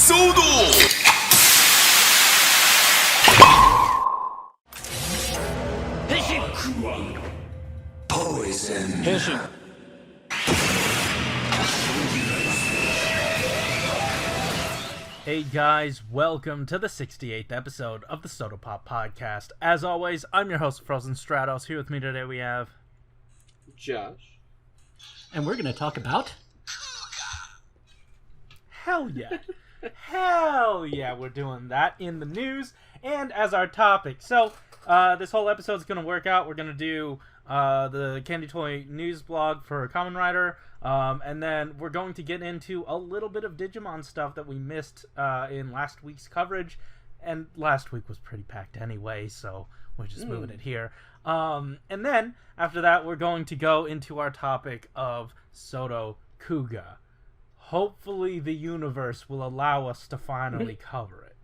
SHODO! Poison. Hey guys, welcome to the 68th episode of the SO-DO Pop Podcast. As always, I'm your host, Frozen Stratos. Here with me today we have... Josh. And we're going to talk about... Hell yeah. Hell yeah, we're doing that in the news and as our topic. So, this whole episode's going to work out. We're going to do the Candy Toy news blog for Kamen Rider. And then we're going to get into a little bit of Digimon stuff that we missed in last week's coverage. And last week was pretty packed anyway, so we're just moving it here. And then, after that, we're going to go into our topic of SO-DO Kuuga. Hopefully the universe will allow us to finally cover it.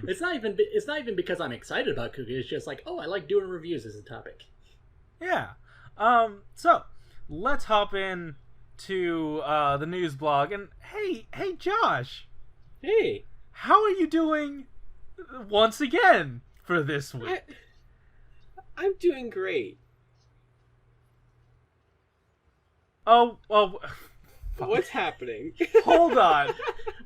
It's not even because I'm excited about Kuuga. It's just like, oh, I like doing reviews as a topic. Yeah. So let's hop in to the news blog. And hey, Josh. Hey. How are you doing once again for this week? I'm doing great. Oh. What's happening? Hold on.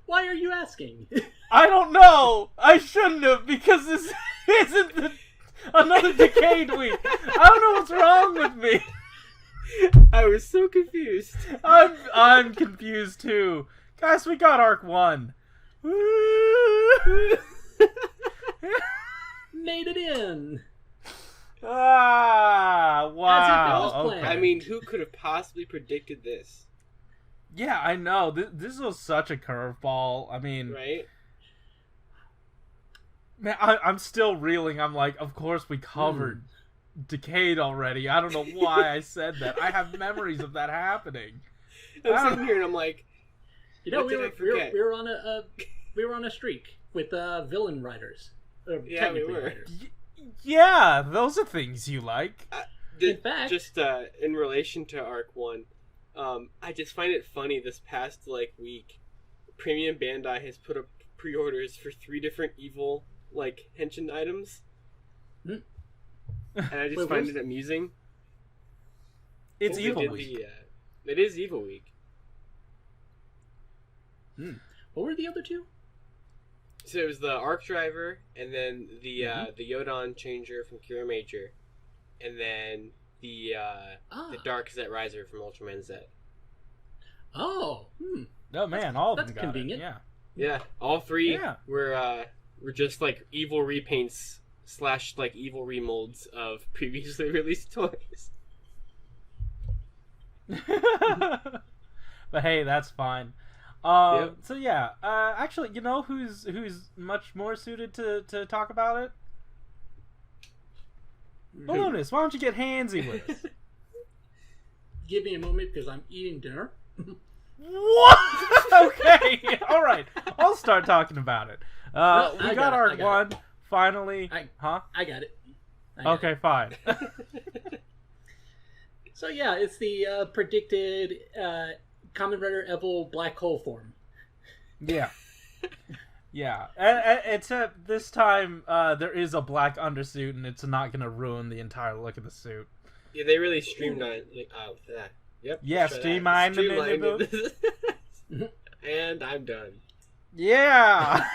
Why are you asking? I don't know. I shouldn't have, because this isn't another Decade week. I don't know what's wrong with me. I was so confused. I'm confused too. Guys, we got Arc 1. Made it in. Ah, wow. As if it was planned. I mean, who could have possibly predicted this? Yeah, I know. This was such a curveball. I mean, right? Man, I'm still reeling. I'm like, of course we covered Decade already. I don't know why I said that. I have memories of that happening. I'm sitting here and I'm like, you know, we were on a streak with villain writers. Yeah, we were. Yeah, those are things you like. In fact, just in relation to Arc 1, I just find it funny this past week, Premium Bandai has put up pre-orders for 3 different evil henshin items. And I just find it amusing. It's Evil Week. It is Evil Week. What were the other two? So it was the Arc Driver, and then the Yodon Changer from Kira Major, and then the Dark Zet Riser from Ultraman Z. Oh, Oh man, all of them that's got convenient. it. Yeah, all 3 were just evil repaints / evil remolds of previously released toys. But hey, that's fine. Yep. So yeah, actually, you know who's much more suited to talk about it? Malunis, why don't you get handsy with us? Give me a moment because I'm eating dinner. What? Okay, all right. I'll start talking about it. We got Arc 1 finally. I got it. Okay, fine. So yeah, it's the predicted Kamen Rider Evil black hole form. Yeah. Yeah. Except this time there is a black undersuit, and it's not going to ruin the entire look of the suit. Yeah, they really streamlined that. Yep. Yeah, streamlined. And I'm done. Yeah.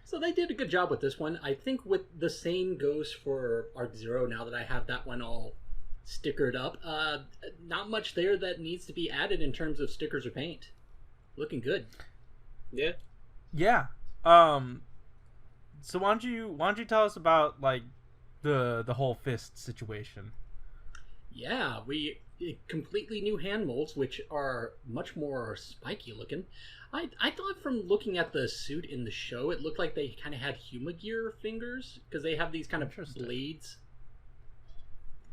So they did a good job with this one. I think with the same goes for Arc 0 now that I have that one all stickered up. Not much there that needs to be added in terms of stickers or paint. Looking good. Yeah. Yeah. So why don't you tell us about the whole fist situation? Yeah, we completely new hand molds, which are much more spiky looking. I thought from looking at the suit in the show, it looked like they kind of had Humagear fingers because they have these kind of blades.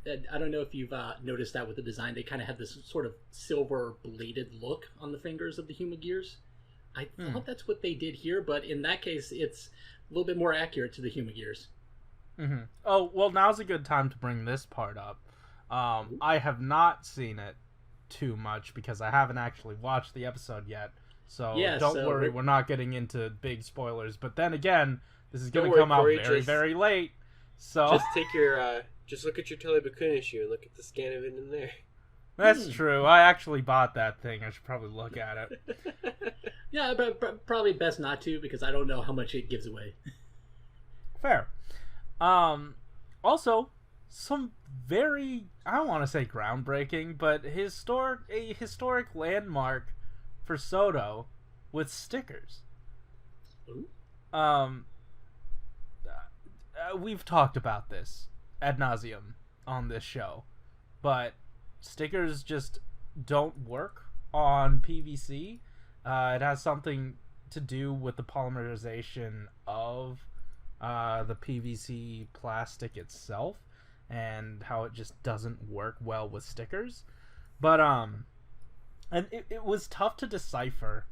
I don't know if you've noticed that with the design. They kind of had this sort of silver bladed look on the fingers of the Humagears. I thought that's what they did here, but in that case, it's a little bit more accurate to the Humagears. Mm-hmm. Oh, well, now's a good time to bring this part up. I have not seen it too much because I haven't actually watched the episode yet. So Yeah, don't so worry, we're not getting into big spoilers. But then again, this is going Don't to worry, come out Corey, very, just- very late. So Just take your just look at your Telebakun issue and look at the scan of it in there. that's true. I actually bought that thing. I should probably look at it. Yeah, but probably best not to, because I don't know how much it gives away. Fair. Also, some very, I don't want to say groundbreaking, but a historic landmark for SO-DO with stickers. Ooh. We've talked about this ad nauseum on this show, but stickers just don't work on PVC. It has something to do with the polymerization of the PVC plastic itself and how it just doesn't work well with stickers. But and it was tough to decipher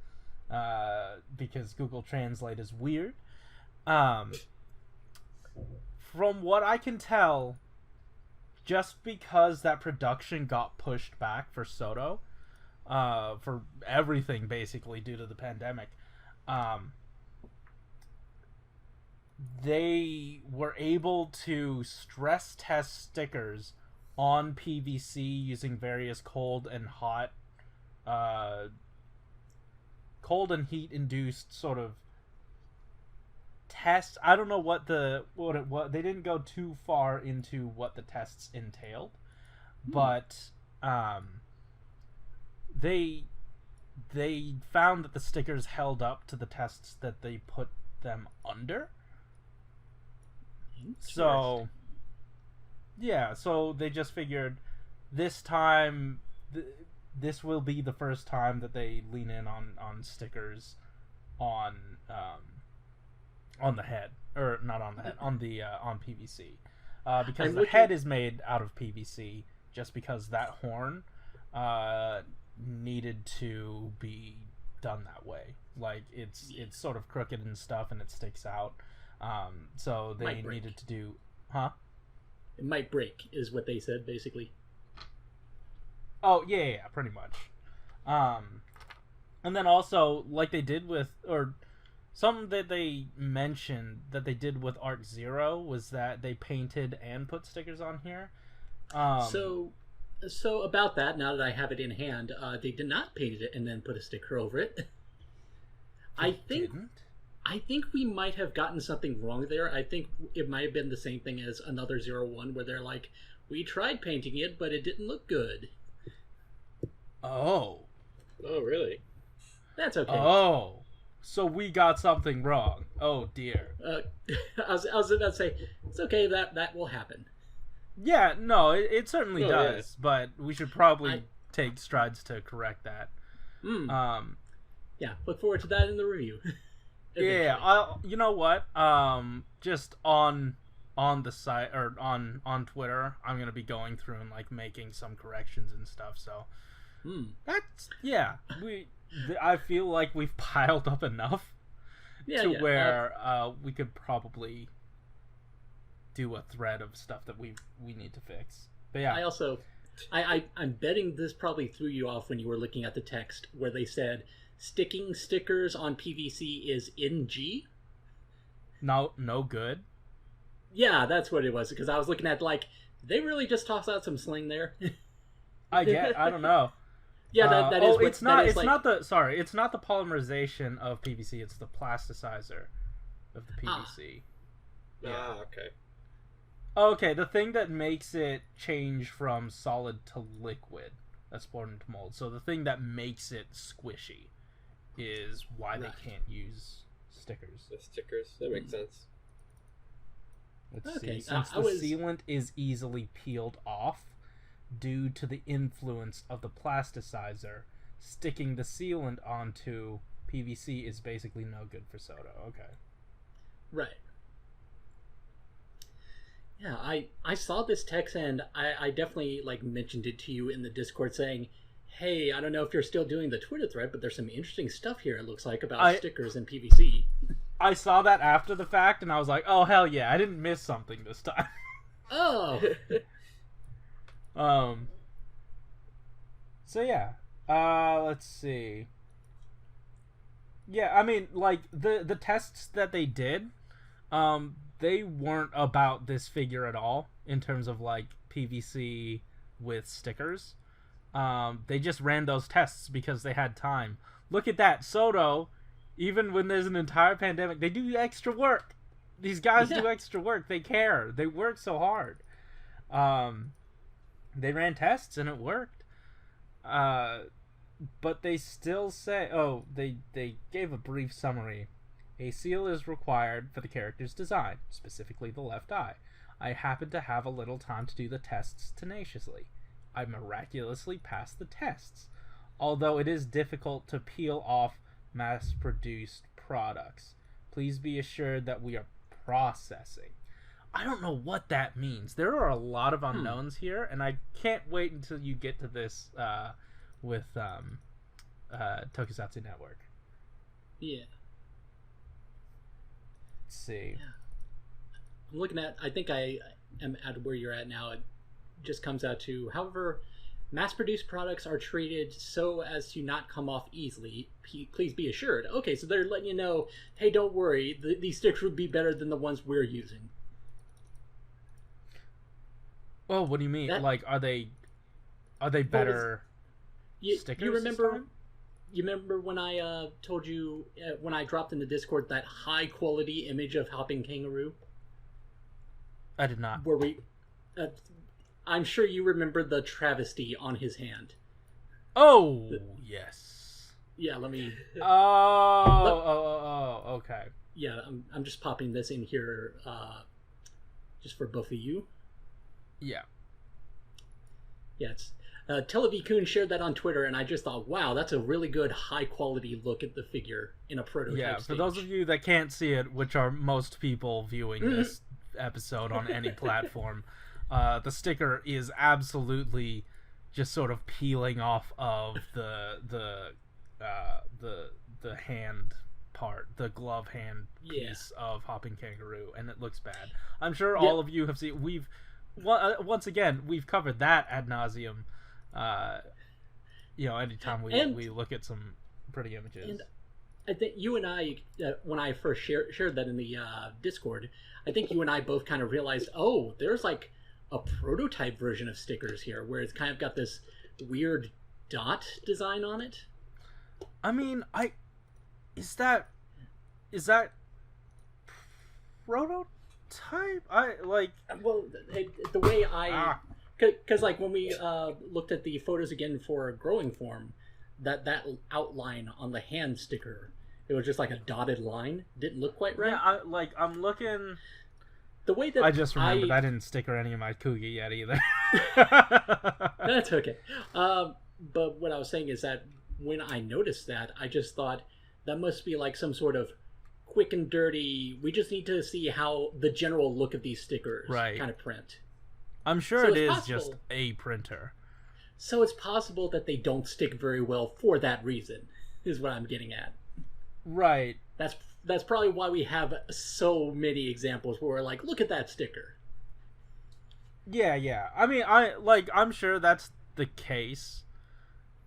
because Google Translate is weird. From what I can tell, just because that production got pushed back for SO-DO, for everything basically due to the pandemic, they were able to stress test stickers on PVC using various cold and heat induced sort of tests. I don't know what it was. They didn't go too far into what the tests entailed, but they found that the stickers held up to the tests that they put them under. So yeah, so they just figured this time this will be the first time that they lean in on stickers on the head, or not on the head, on PVC, because the head is made out of PVC just because that horn needed to be done that way. Like it's sort of crooked and stuff and it sticks out. So they needed to do, It might break, is what they said, basically. Oh, yeah, pretty much. And then also, like they did with, or something that they mentioned that they did with Arc Zero was that they painted and put stickers on here. So about that, now that I have it in hand, they did not paint it and then put a sticker over it. I think we might have gotten something wrong there. I think it might have been the same thing as another 01 where they're like, we tried painting it, but it didn't look good. Oh, really? That's okay. Oh, so we got something wrong. Oh dear. I was about to say, it's okay, that will happen. Yeah, no, it certainly does, yeah. but we should probably take strides to correct that. Yeah, look forward to that in the review. Yeah, you know what? Just on the site or on Twitter, I'm gonna be going through and like making some corrections and stuff. So that's I feel like we've piled up enough where we could probably do a thread of stuff that we need to fix. But yeah, I'm betting this probably threw you off when you were looking at the text where they said sticking stickers on PVC is NG. No good. Yeah, that's what it was, because I was looking at did they really just toss out some sling there? I don't know. Yeah, that is. It's not the polymerization of PVC. It's the plasticizer of the PVC. Okay. Okay, the thing that makes it change from solid to liquid that's poured into mold. So the thing that makes it squishy is why they can't use stickers. The stickers, that makes sense. Let's see. Since the sealant is easily peeled off due to the influence of the plasticizer, sticking the sealant onto PVC is basically no good for SO-DO. Okay. Right. Yeah, I saw this text and I definitely mentioned it to you in the Discord saying, hey, I don't know if you're still doing the Twitter thread, but there's some interesting stuff here, it looks like, about stickers and PVC. I saw that after the fact and I was like, oh hell yeah, I didn't miss something this time. Oh. So yeah. Let's see. Yeah, I mean, like, the tests that they did, they weren't about this figure at all in terms of, like, PVC with stickers. They just ran those tests because they had time. Look at that. SO-DO, even when there's an entire pandemic, they do extra work. These guys do extra work. They care. They work so hard. They ran tests and it worked. But they still say... Oh, they gave a brief summary. A seal is required for the character's design, specifically the left eye. I happen to have a little time to do the tests tenaciously. I miraculously passed the tests, although it is difficult to peel off mass-produced products. Please be assured that we are processing. I don't know what that means. There are a lot of unknowns here, and I can't wait until you get to this with Tokusatsu Network. Yeah. Let's see. Yeah. I'm looking at... I think I am at where you're at now. It just comes out to, however, mass-produced products are treated so as to not come off easily. Please be assured. Okay, so they're letting you know, hey, don't worry, these stickers would be better than the ones we're using. Oh, what do you mean? Like, are they better stickers? You remember when I told you when I dropped in the Discord that high quality image of Hopping Kangaroo? I did not. Where we, I'm sure you remember the travesty on his hand. Oh, yes. Yeah, let me. Okay. Yeah, I'm just popping this in here, just for both of you. Yeah. Yeah, it's Televi-kun shared that on Twitter, and I just thought, wow, that's a really good high-quality look at the figure in a prototype stage. For those of you that can't see it, which are most people viewing this episode on any platform, the sticker is absolutely just sort of peeling off of the hand part, the glove hand piece of Hopping Kangaroo, and it looks bad. I'm sure all of you have seen. Once again, we've covered that ad nauseum. Anytime we look at some pretty images. And I think you and I, when I first shared that in the Discord, I think you and I both kind of realized, oh, there's like a prototype version of stickers here, where it's kind of got this weird dot design on it. I mean, is that prototype? The way because like when we looked at the photos again for growing form, that outline on the hand sticker, it was just like a dotted line. Didn't look quite right. Yeah, I'm looking. The way that I just remembered I didn't sticker any of my Kuuga yet either. That's okay. But what I was saying is that when I noticed that, I just thought that must be like some sort of quick and dirty, we just need to see how the general look of these stickers kind of print. I'm sure it is just a printer. So it's possible that they don't stick very well for that reason, is what I'm getting at. Right. That's probably why we have so many examples where we're like, look at that sticker. Yeah. I mean, I'm sure that's the case.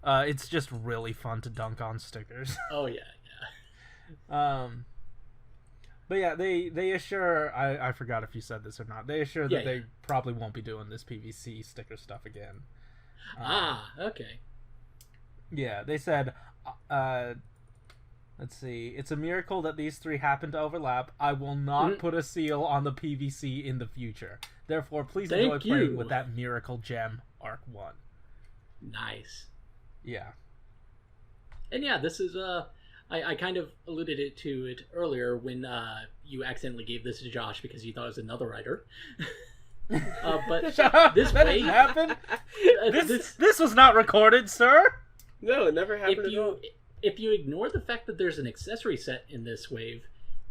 It's just really fun to dunk on stickers. Oh yeah. But yeah, they assure, I forgot if you said this or not, they assure that they probably won't be doing this PVC sticker stuff again. Okay. Yeah, they said, let's see, it's a miracle that these three happen to overlap. I will not put a seal on the PVC in the future. Therefore, please enjoy playing with that miracle gem, Arc 1. Nice. Yeah. And yeah, this is, I kind of alluded to it earlier when you accidentally gave this to Josh because you thought it was another writer. But this way happened. This was not recorded, sir. No, it never happened at all. If you ignore the fact that there's an accessory set in this wave,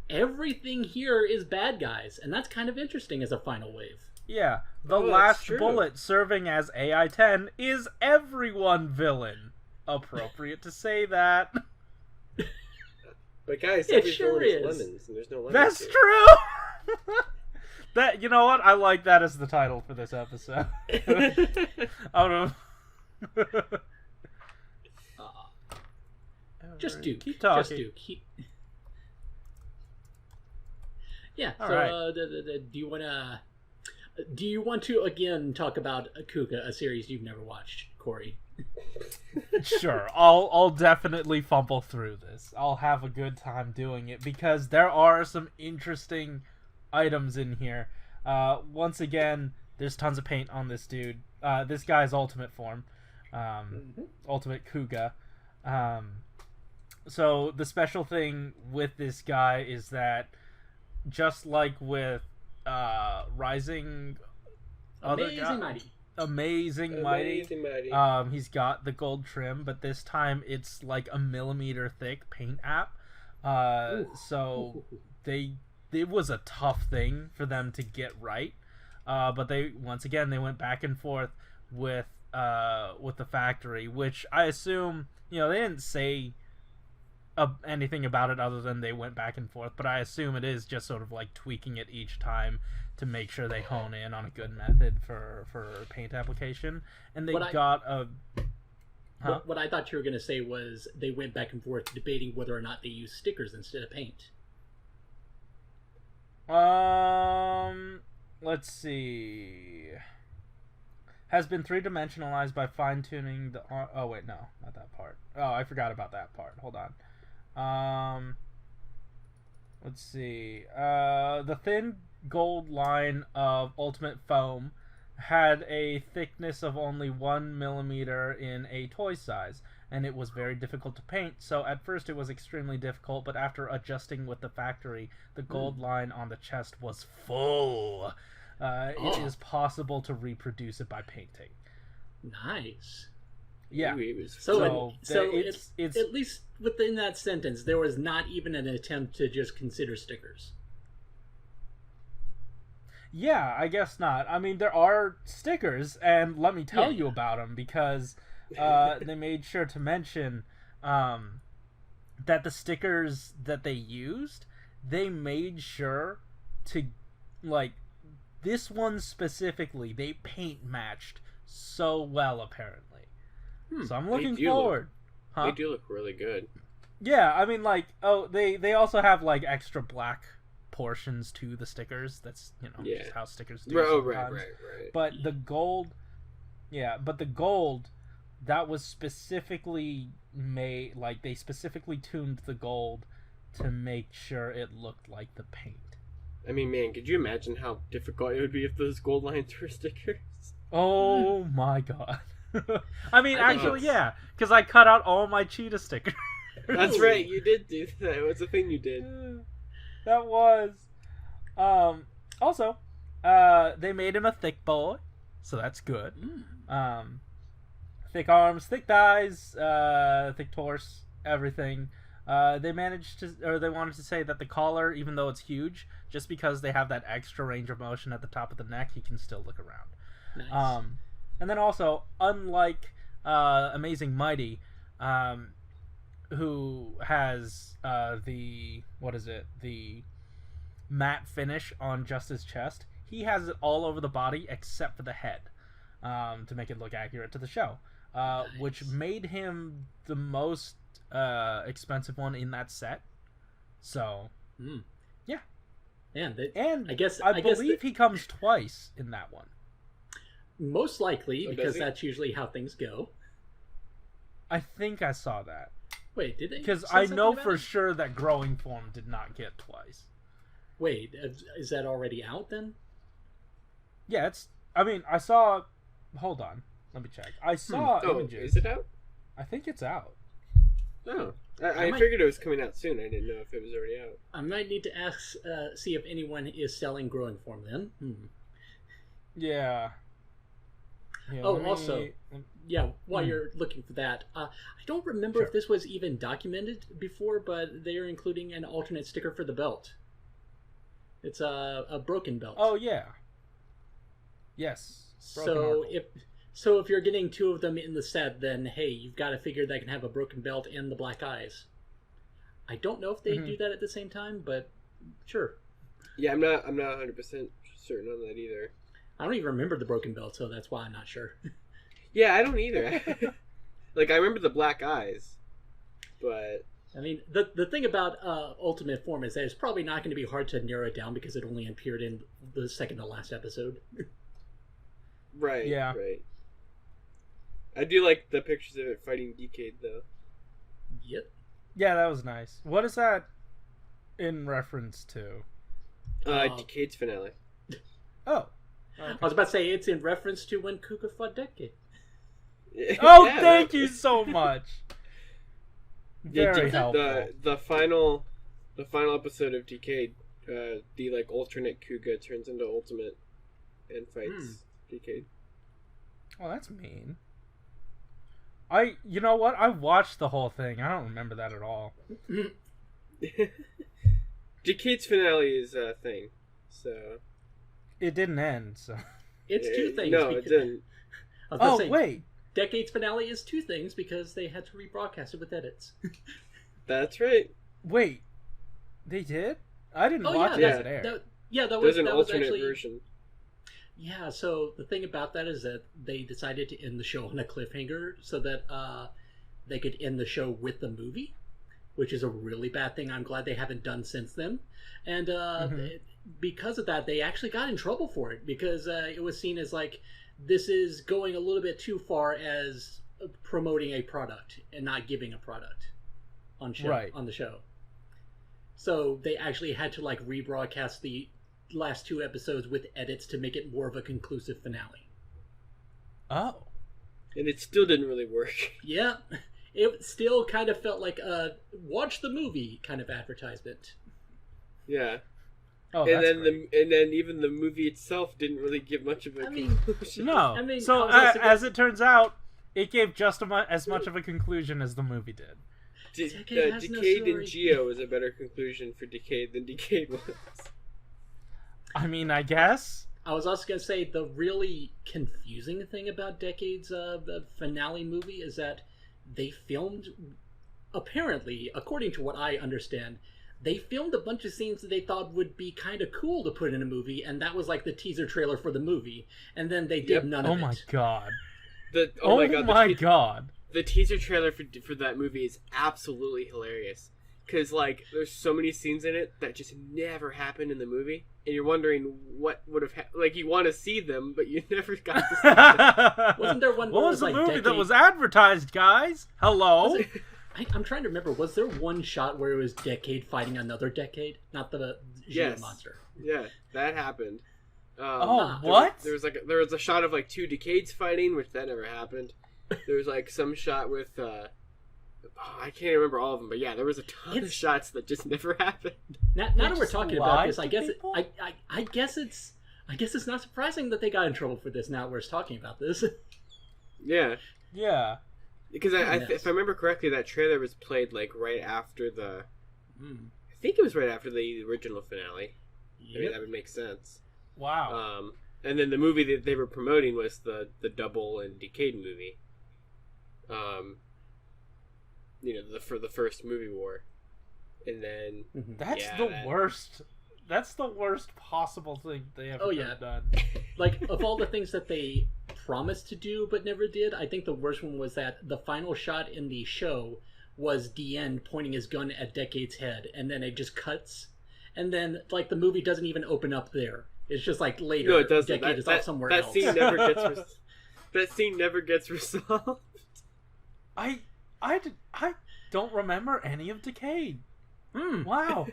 everything here is bad guys, and that's kind of interesting as a final wave. Yeah, the last bullet serving as AI-10 is everyone villain. Appropriate to say that. But guys, every villain is lemons, and there's no lemons. That's here. True. That, you know what? I like that as the title for this episode. Just Duke. Keep talking. Just Duke. Yeah. All so, right. do you want to again talk about Kuuga, a series you've never watched, Corey? Sure, I'll definitely fumble through this. I'll have a good time doing it because there are some interesting items in here. Once again, there's tons of paint on this dude. This guy's ultimate form, ultimate Kuuga. So the special thing with this guy is that, just like with Rising, Amazing Mighty. He's got the gold trim, but this time it's like a millimeter thick paint app. So it was a tough thing for them to get right. But they went back and forth with the factory, which I assume, they didn't say anything about it other than they went back and forth, but I assume it is just sort of like tweaking it each time to make sure they hone in on a good method for paint application. And what I thought you were going to say was they went back and forth debating whether or not they use stickers instead of paint. Let's see. Has been 3-dimensionalized by fine-tuning the... Oh, wait, no. Not that part. Oh, I forgot about that part. Hold on. Let's see. The thin gold line of Ultimate Foam had a thickness of only 1 millimeter in a toy size, and it was very difficult to paint. So at first it was extremely difficult, but after adjusting with the factory, the gold line on the chest was full. It is possible to reproduce it by painting. Nice. Yeah. So it's at least within that sentence, there was not even an attempt to just consider stickers. Yeah, I guess not. I mean, there are stickers, and let me tell you about them, because they made sure to mention that the stickers that they used, they made sure to, like, this one specifically, they paint matched so well, apparently. So I'm looking forward. They do look really good. Yeah, I mean, like, they also have, like, extra black portions to the stickers. That's, just how stickers do sometimes. Right. But the gold, that was specifically made, like, they specifically tuned the gold to make sure it looked like the paint. I mean, man, could you imagine how difficult it would be if those gold lines were stickers? Oh my god. I mean, actually, yeah, because I cut out all my cheetah stickers. That's right, you did do that. It was a thing you did. That was. Also, they made him a thick boy, so that's good. Thick arms, thick thighs, thick torso, everything. They wanted to say that the collar, even though it's huge, just because they have that extra range of motion at the top of the neck, he can still look around. Nice. And then also, unlike Amazing Mighty, who has the matte finish on just his chest, he has it all over the body except for the head, to make it look accurate to the show, Nice. which made him the most expensive one in that set. So, yeah. Man, I believe he comes twice in that one. Most likely, because that's usually how things go. I think I saw that. Wait, did they? Because I know for sure that Growing Form did not get twice. Wait, is that already out then? Yeah, I saw... Hold on. Let me check. I saw images. Is it out? I think it's out. Oh. I figured it was coming out soon. I didn't know if it was already out. I might need to ask, see if anyone is selling Growing Form then. Yeah. While you're looking for that, I don't remember if this was even documented before, but they are including an alternate sticker for the belt. It's a broken belt. Oh, yeah. Yes. So if you're getting two of them in the set, then hey, you've got to figure they can have a broken belt and the black eyes. I don't know if they do that at the same time, but sure. Yeah, I'm not 100% certain on that either. I don't even remember the broken belt, so that's why I'm not sure. Yeah, I don't either. Like, I remember the black eyes, but I mean, the thing about Ultimate Form is that it's probably not going to be hard to narrow it down because it only appeared in the second to last episode. Right. Yeah. Right. I do like the pictures of it fighting Decade, though. Yep. Yeah, that was nice. What is that in reference to? Decade's finale. Oh. I was about to say it's in reference to when Kuuga fought Decade. Oh, Yeah, thank you so much. Very the, helpful. the final episode of Decade, the like alternate Kuuga turns into Ultimate and fights Decade. Oh, that's mean. You know what? I watched the whole thing. I don't remember that at all. Decade's finale is a thing, so It didn't end, so. It's two things. No, because- it didn't. I was about Oh, to say, wait. Decade's finale is two things because they had to rebroadcast it with edits. That's right. Wait. They did? I didn't Oh watch yeah, it as it aired. that was There's an that was alternate actually, version. Yeah, so the thing about that is that they decided to end the show on a cliffhanger so that they could end the show with the movie, which is a really bad thing. I'm glad they haven't done since then. And because of that, they actually got in trouble for it because it was seen as like this is going a little bit too far as promoting a product and not giving a product on the show. So they actually had to like rebroadcast the last two episodes with edits to make it more of a conclusive finale. Oh. And it still didn't really work. Yeah, it still kind of felt like a watch the movie kind of advertisement. Yeah. Oh, and that's then great. and then even the movie itself didn't really give much of a conclusion. No. I mean, so, I was also as it turns out, it gave just as much of a conclusion as the movie did. Decade has no Decade story. and Geo is a better conclusion for Decade than Decade was. I mean, I guess. I was also going to say the really confusing thing about Decade's the finale movie is that they filmed, apparently, according to what I understand, they filmed a bunch of scenes that they thought would be kind of cool to put in a movie, and that was like the teaser trailer for the movie, and then they did none of it. Oh my god. Oh my god. God. The teaser trailer for that movie is absolutely hilarious. Because, like, there's so many scenes in it that just never happened in the movie. And you're wondering what would have happened. Like, you want to see them, but you never got to see them. Wasn't there one What where was it the like movie Decade... that was advertised, guys? Hello? I'm trying to remember. Was there one shot where it was Decade fighting another Decade? Not the Geo Yes. monster. Yeah, that happened. What? There was a shot of, like, two Decades fighting, which that never happened. There was, like, some shot with... I can't remember all of them, but yeah, there was a ton of shots that just never happened. Now that we're talking about this, I guess people? I guess it's not surprising that they got in trouble for this. Now we're talking about this. Yeah, Yeah. because if I remember correctly, that trailer was played like right after the. Mm. I think it was right after the original finale. I mean, Yep. that would make sense. Wow. And then the movie that they were promoting was the Double and Decade movie. For the first movie war, and then That's the worst. That's the worst possible thing they ever could have done. Like, of all the things that they promised to do but never did, I think the worst one was that the final shot in the show was Dien pointing his gun at Decade's head, and then it just cuts, and then like the movie doesn't even open up there. It's just like later. No, it doesn't. Decade is off somewhere that else. Scene never gets that scene never gets resolved. I don't remember any of Decade. Mm. Wow.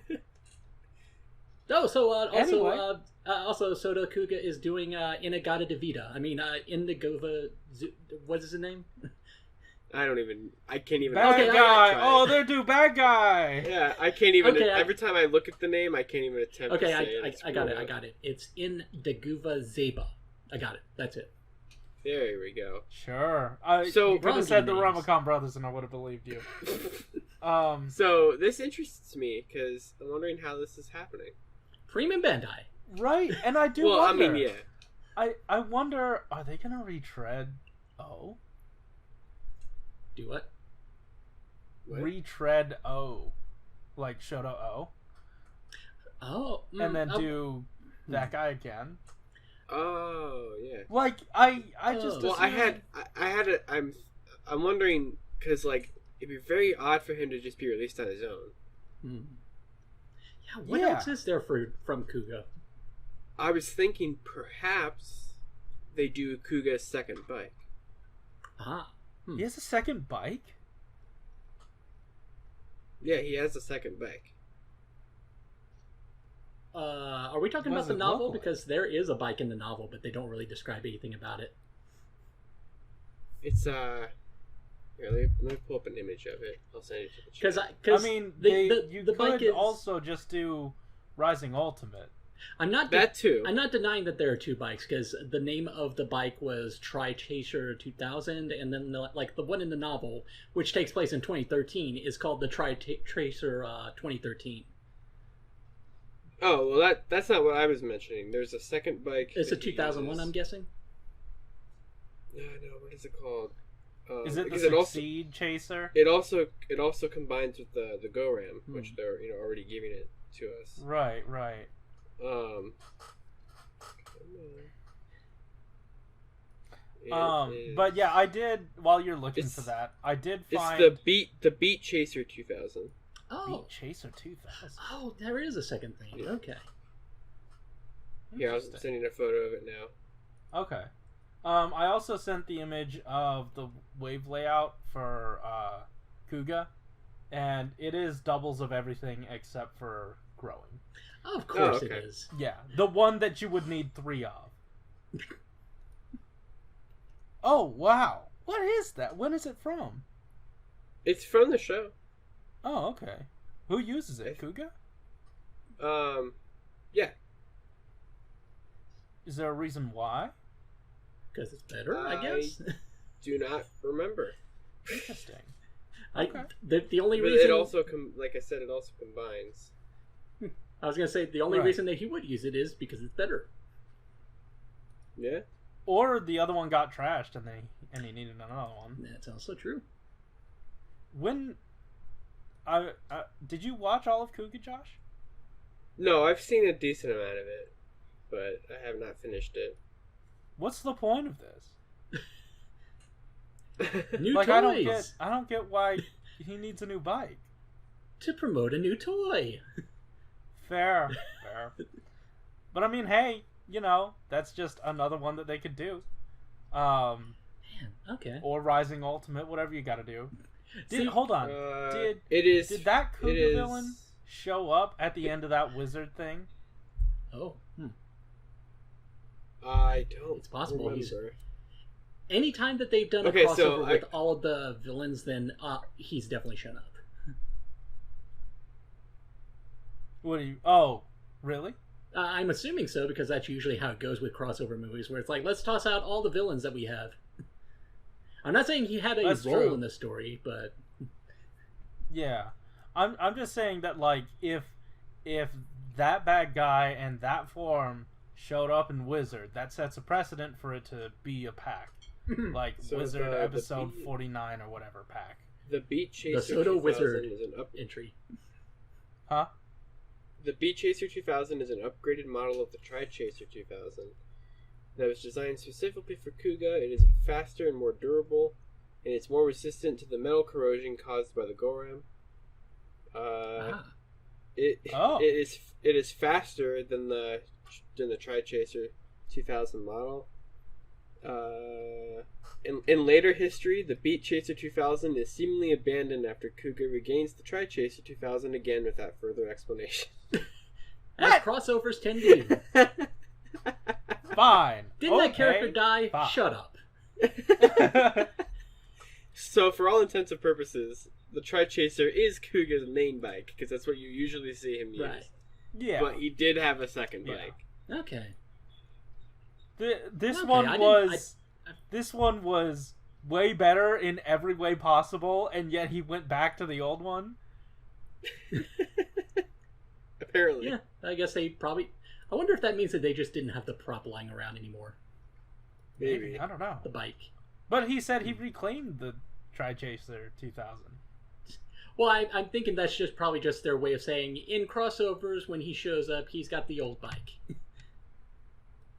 Oh, so Anyway. also SO-DO Kuuga is doing Inagata Devita. I mean, Indigova. What is his name? I can't even. Bad Okay, guy. try Oh, it. they're do bad guy. Yeah, I can't even. Okay, every time I look at the name, I can't even attempt to Okay, say it. It's I got it. real. I got it. It's Indigova Zeba. I got it. That's it. There we go. Sure. So- You could have said the Names. Ramacon brothers, and I would have believed you. So this interests me because I'm wondering how this is happening. Premium Bandai. Right, and I do Well, wonder. I mean, yeah. I wonder, are they gonna retread? Oh, Do what? What? retread O, like Shodo O, Oh, and then do that guy again. Oh, yeah. Like I just Well, assumed- I'm wondering because like it'd be very odd for him to just be released on his own. Yeah, what else is there from Kuuga? I was thinking perhaps they do Kuuga's second bike. He has a second bike? Yeah, he has a second bike. Are we talking about the novel? Because there is a bike in the novel, but they don't really describe anything about it. It's here, let me pull up an image of it. I'll send it to the chat. Because I mean, you the could bike is... also just do Rising Ultimate. That too. I'm not denying that there are two bikes, because the name of the bike was Tri-Chaser 2000, and then the one in the novel, which takes place in 2013, is called the Tri-Chaser 2013. Oh, well, that's not what I was mentioning. There's a second bike. It's a 2001, I'm guessing? No, what is it called? Is it the Succeed Chaser? It also combines with the Go Ram, which they're already giving it to us. Right. But yeah, I did. While you're looking for that, I did find it's the Beat Chaser 2000. Oh, Beat Chaser 2000. Oh, there is a second thing. Yeah. Okay. Yeah, I was sending a photo of it now. Okay. I also sent the image of the wave layout for Kuuga, and it is doubles of everything except for growing. Oh, of course it is. Yeah, the one that you would need 3 of. Oh, wow. What is that? When is it from? It's from the show. Oh, okay. Who uses it? Kuuga? Yeah. Is there a reason why? Because it's better, I guess. Do not remember. Interesting. Okay. The only reason... It also, like I said, it also combines. I was going to say, the only reason that he would use it is because it's better. Yeah. Or the other one got trashed and he needed another one. That's also true. When... did you watch all of Kuuga, Josh? No, I've seen a decent amount of it, but I have not finished it. What's the point of this? New toys. I don't get why he needs a new bike. To promote a new toy. Fair. But I mean, hey, that's just another one that they could do. Man, okay. Or Rising Ultimate, whatever you got to do. Hold on. Did that Kuuga villain show up at the end of that wizard thing? Oh. I don't. It's possible. Remember. Anytime that they've done a crossover with all of the villains, then he's definitely shown up. What do you? Oh, really? I'm assuming so, because that's usually how it goes with crossover movies, where it's like, let's toss out all the villains that we have. I'm not saying he had a role in the story, but yeah, I'm just saying that, like, if that bad guy and that form showed up in Wizard, that sets a precedent for it to be a pack, like Wizard episode 49 or whatever pack. The Beat Chaser, the SO-DO Wizard is an entry. Huh? The Beat Chaser 2000 is an upgraded model of the Tri-Chaser 2000 that was designed specifically for Kuuga. It is faster and more durable, and it's more resistant to the metal corrosion caused by the Goram. It is faster than the Tri-Chaser 2000 model. In later history, the Beat Chaser 2000 is seemingly abandoned after Kuuga regains the Tri-Chaser 2000 again without further explanation. As crossovers tend to do. Fine. Didn't that character die? Fine. Shut up. So, for all intents and purposes, the Tri-Chaser is Kuuga's main bike, because that's what you usually see him use. Right. Yeah. But he did have a second bike. Okay. This one was way better in every way possible, and yet he went back to the old one. Apparently. Yeah, I guess they probably... I wonder if that means that they just didn't have the prop lying around anymore. Maybe. I don't know. The bike. But he said he reclaimed the Tri-Chaser 2000. Well, I'm thinking that's just probably just their way of saying, in crossovers, when he shows up, he's got the old bike.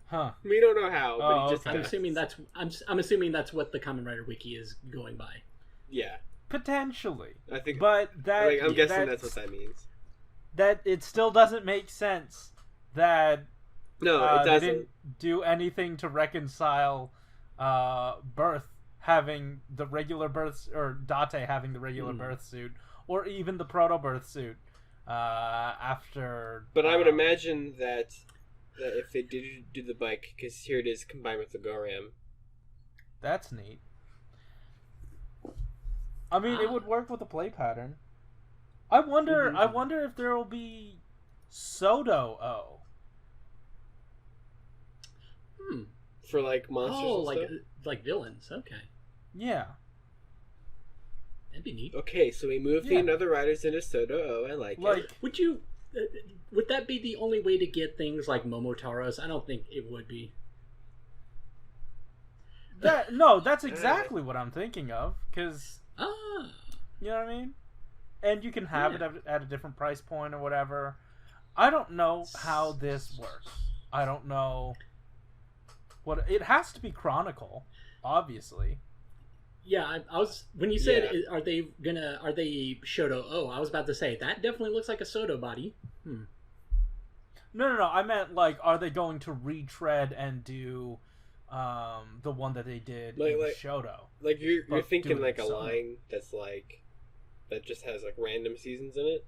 Huh. We don't know how, but he just I'm assuming that's what the Kamen Rider Wiki is going by. Yeah. Potentially. I think. But that I'm guessing that's what that means. That it still doesn't make sense that No, it doesn't. they didn't do anything to reconcile Birth having the regular birth, or Date having the regular birth suit, or even the proto birth suit after. But I would imagine that if they did do the bike, because here it is combined with the Goram. That's neat. I mean, it would work with the play pattern. I wonder if there will be SO-DO. For like monsters. Oh, and stuff? like villains. Okay, Yeah. that'd be neat. Okay, so we moved the another riders into SO-DO. I like it. Would that be the only way to get things like Momotaros? I don't think it would be. That's exactly what I'm thinking of, because you know what I mean? And you can have it at a different price point or whatever. I don't know how this works. I don't know what it has to be Chronicle, obviously. Yeah, I was when you said are they SHODO? I was about to say that definitely looks like a SO-DO body. No. I meant like, are they going to retread and do the one that they did in SHODO? Like you're thinking like a SO-DO. line that's like that just has like random seasons in it.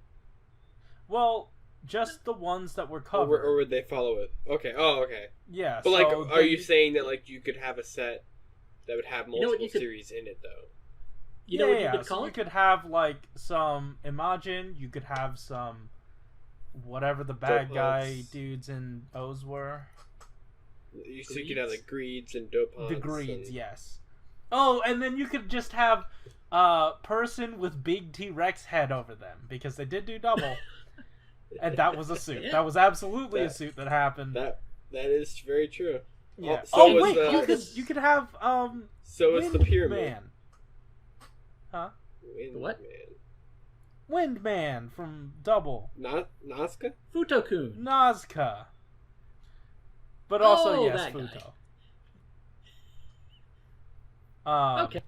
Well, just the ones that were covered. Or would they follow it? Okay. Oh, okay. Yeah. But like, are you saying that like you could have a set that would have multiple series in it though? You know what you could call it? You could have like some Imagine. You could have some whatever the bad guy dudes in O's were. You could have like Greeds and Dopons. The Greeds, yes. Oh, and then you could just have person with big T-Rex head over them, because they did do double. And that was a suit. Yeah. That was absolutely a suit that happened. That is very true. Yeah. Wait, you could have So it's the pyramid. Man. Huh? What? Windman from Double. Nazca? Futo-kun. Nazca. But also yes, that Futo. Okay.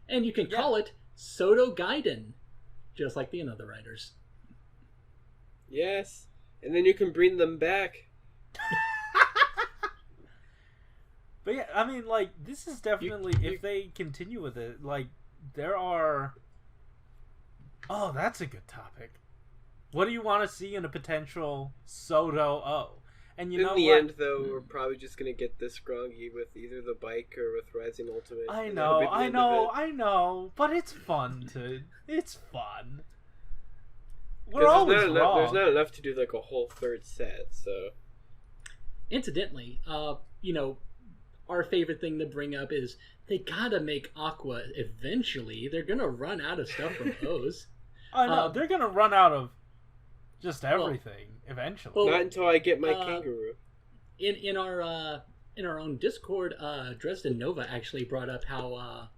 And you can call it SO-DO Gaiden, just like the other writers. Yes. And then you can bring them back. But yeah, I mean, like, this is definitely, if they continue with it, like, there are... Oh, that's a good topic. What do you want to see in a potential SO-DO? And you know what? In the end, though, we're probably just going to get this groggy with either the bike or with Rising Ultimate. I know, but it's fun to... It's fun. We're always wrong. There's not enough to do, like, a whole third set, so... Incidentally, our favorite thing to bring up is they gotta make Aqua eventually. They're gonna run out of stuff from O's. I know, they're gonna run out of just everything eventually. Well, not until I get my kangaroo. In our own Discord, Dresden Nova actually brought up how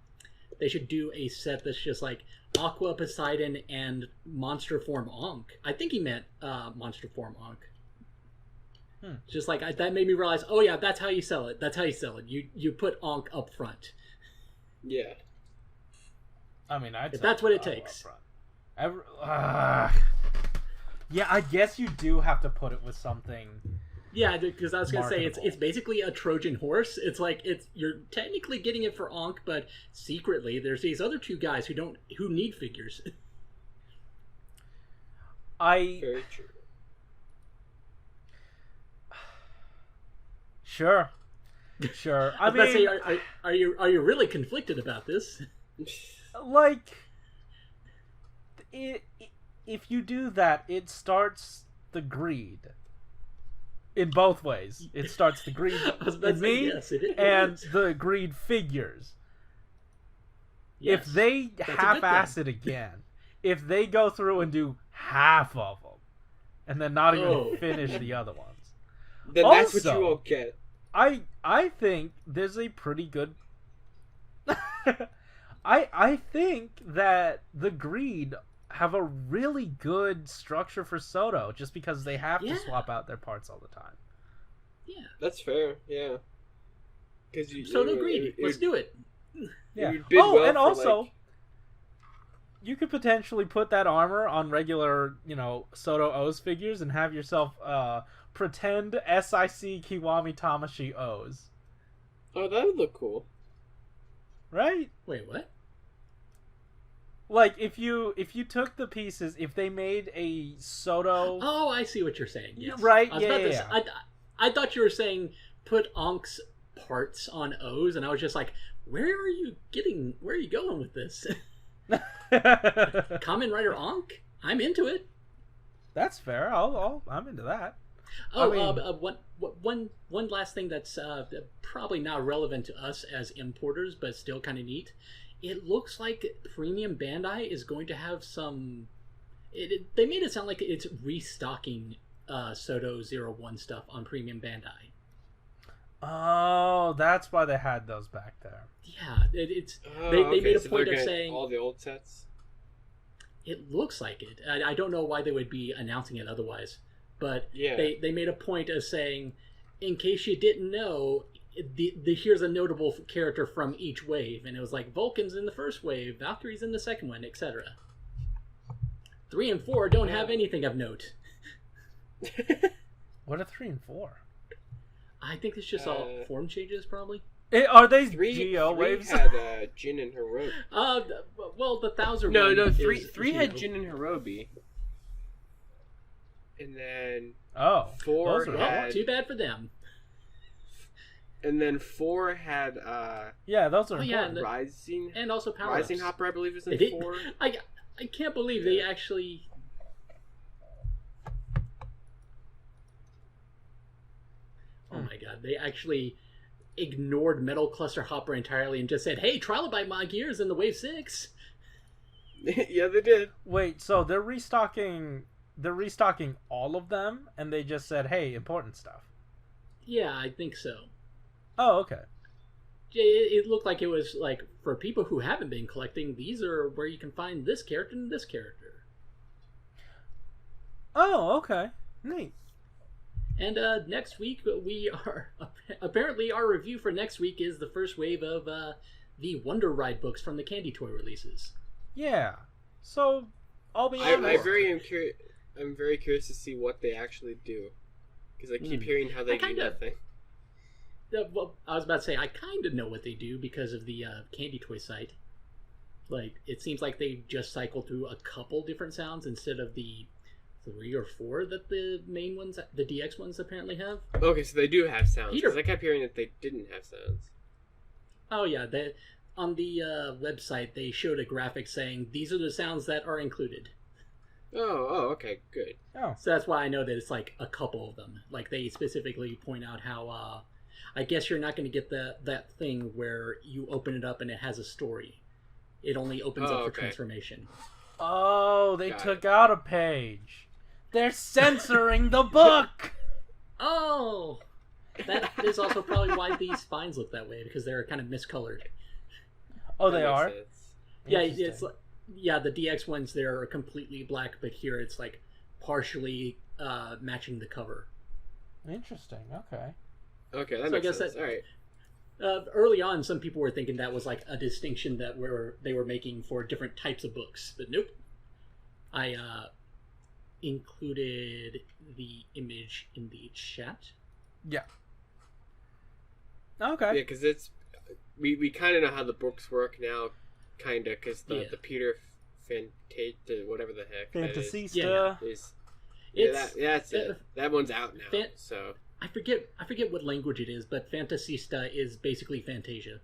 they should do a set that's just like Aqua, Poseidon, and Monster Form Ankh. I think he meant Monster Form Ankh. Just like that made me realize, oh yeah, that's how you sell it. You put Ankh up front. Yeah. I mean, if that's what it takes. Yeah, I guess you do have to put it with something. Yeah, because I was gonna say it's basically a Trojan horse. It's like you're technically getting it for Ankh, but secretly there's these other two guys who need figures. Very true. Sure. I mean, say, are you really conflicted about this? Like, if you do that, it starts the greed. In both ways, it starts the greed in me and the greed figures. Yes, if they half-ass it again, if they go through and do half of them, and then not even finish the other ones, then that's what you won't get. I think there's a pretty good... I think that the Greed have a really good structure for SO-DO, just because they have to swap out their parts all the time. Yeah. That's fair, yeah. SO-DO Greed, let's do it. Yeah. Oh, and also... you could potentially put that armor on regular, SODO-O's figures and have yourself pretend SIC Kiwami Tamashi O's. Oh, that would look cool. Right? Wait, what? Like, if you took the pieces, if they made a SODO... Oh, I see what you're saying. Yes. Right? I thought you were saying put Ank's parts on O's, and I was just like, where are you going with this? Kamen Rider Ankh? I'm into it. That's fair. I'm into that. Oh, one last thing that's probably not relevant to us as importers, but still kind of neat. It looks like Premium Bandai is going to have some... they made it sound like it's restocking SODO 01 stuff on Premium Bandai. Oh, that's why they had those back there. Yeah, they made a point of saying... all the old sets? It looks like it. I don't know why they would be announcing it otherwise. But yeah. they made a point of saying, in case you didn't know... here's a notable character from each wave, and it was like Vulcan's in the first wave, Valkyrie's in the second one, etc. 3 and 4 don't have anything of note. What are 3 and 4? I think it's just all form changes, probably. Are they 3 GO waves? had Jin and Hirobi. Well, the Thouser No, one 3 had Jin and Hirobi. And then 4 had... too bad for them. And then 4 had those are important. Rising, and also Power Rising Ups. Hopper, I believe, is in 4. I can't believe they actually... Oh my god, they actually ignored Metal Cluster Hopper entirely and just said, hey, Trilobite My Gear's in the Wave 6. Yeah, they did. Wait, so they're restocking all of them, and they just said, hey, important stuff. Yeah, I think so. Oh, okay. It looked like it was like, for people who haven't been collecting, these are where you can find this character and this character. Oh, okay. Neat. And next week, apparently our review for next week is the first wave of the Wonder Ride books from the Candy Toy releases. Yeah. So, I'll be I'm very curious to see what they actually do. Because I keep hearing how they do nothing. Well, I was about to say, I kind of know what they do because of the Candy Toy site. Like, it seems like they just cycle through a couple different sounds instead of the 3 or 4 that the main ones, the DX ones, apparently have. Okay, so they do have sounds. Because I kept hearing that they didn't have sounds. Oh, yeah. On the website, they showed a graphic saying, these are the sounds that are included. Oh, okay, good. Oh. So that's why I know that it's like a couple of them. Like, they specifically point out how... I guess you're not going to get that thing where you open it up and it has a story. It only opens up for transformation. Oh, they took out a page. They're censoring the book! Oh! That is also probably why these spines look that way, because they're kind of miscolored. Oh, they are? Yeah, it's like, the DX ones, they're completely black, but here it's like partially matching the cover. Interesting, okay. Okay, that makes sense. All right. Early on, some people were thinking that was like a distinction that they were making for different types of books, but nope. I included the image in the chat. Yeah. Okay. Yeah, because it's we kind of know how the books work now, kind of, because the Peter whatever the heck Fantasista. That's it. That one's out now. So. I forget what language it is, but Fantasista is basically Fantasia.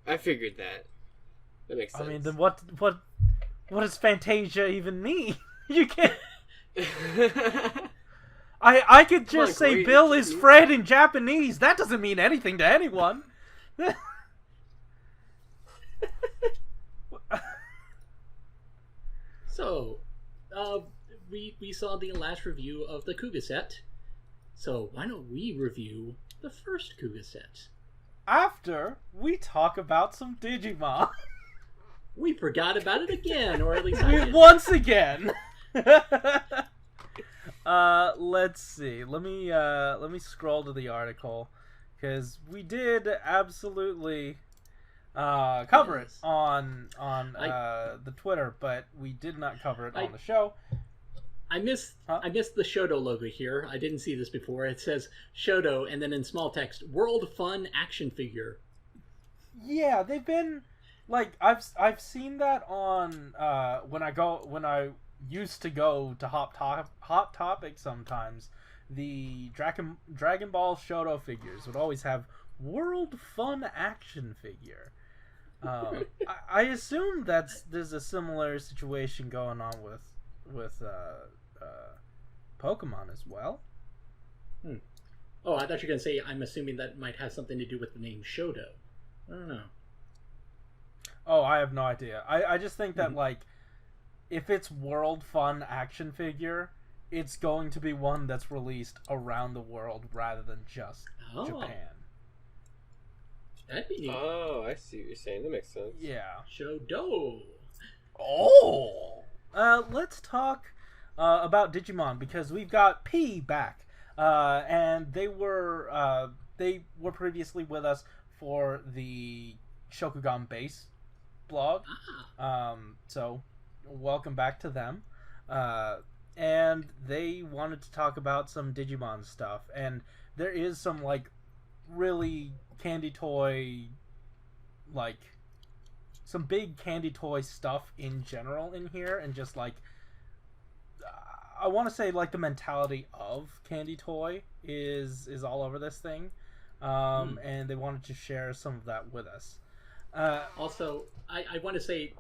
I figured that. That makes sense. I mean, then what does Fantasia even mean? You can't. I could just say Bill is Fred in Japanese. That doesn't mean anything to anyone. So, we saw the last review of the Kuuga set. So why don't we review the first Kuuga set? After we talk about some Digimon. We forgot about it again, or at least I did. Once again. Let's see. Let me scroll to the article, because we did absolutely cover it Yes. on the Twitter, but we did not cover it on the show. I missed the Shodo logo here. I didn't see this before. It says Shodo, and then in small text, World Fun Action Figure. Yeah, they've been like I've seen that on when I used to go to Hot Topic sometimes. The Dragon Ball Shodo figures would always have World Fun Action Figure. I assume there's a similar situation going on with Pokemon as well. Oh, I thought you were going to say, I'm assuming that might have something to do with the name Shodo. I don't know. Oh, I have no idea. I just think that, like, if it's World Fun Action Figure, it's going to be one that's released around the world rather than just Japan. That'd be neat. Oh, I see what you're saying. That makes sense. Yeah. Shodo. Oh! Let's talk about Digimon, because we've got P back. And they were previously with us for the Shokugan Base blog. So welcome back to them. And they wanted to talk about some Digimon stuff, and there is some like really candy toy, like some big candy toy stuff in general in here, and just like I want to say like the mentality of candy toy is all over this thing. And they wanted to share some of that with us. Also, I want to say,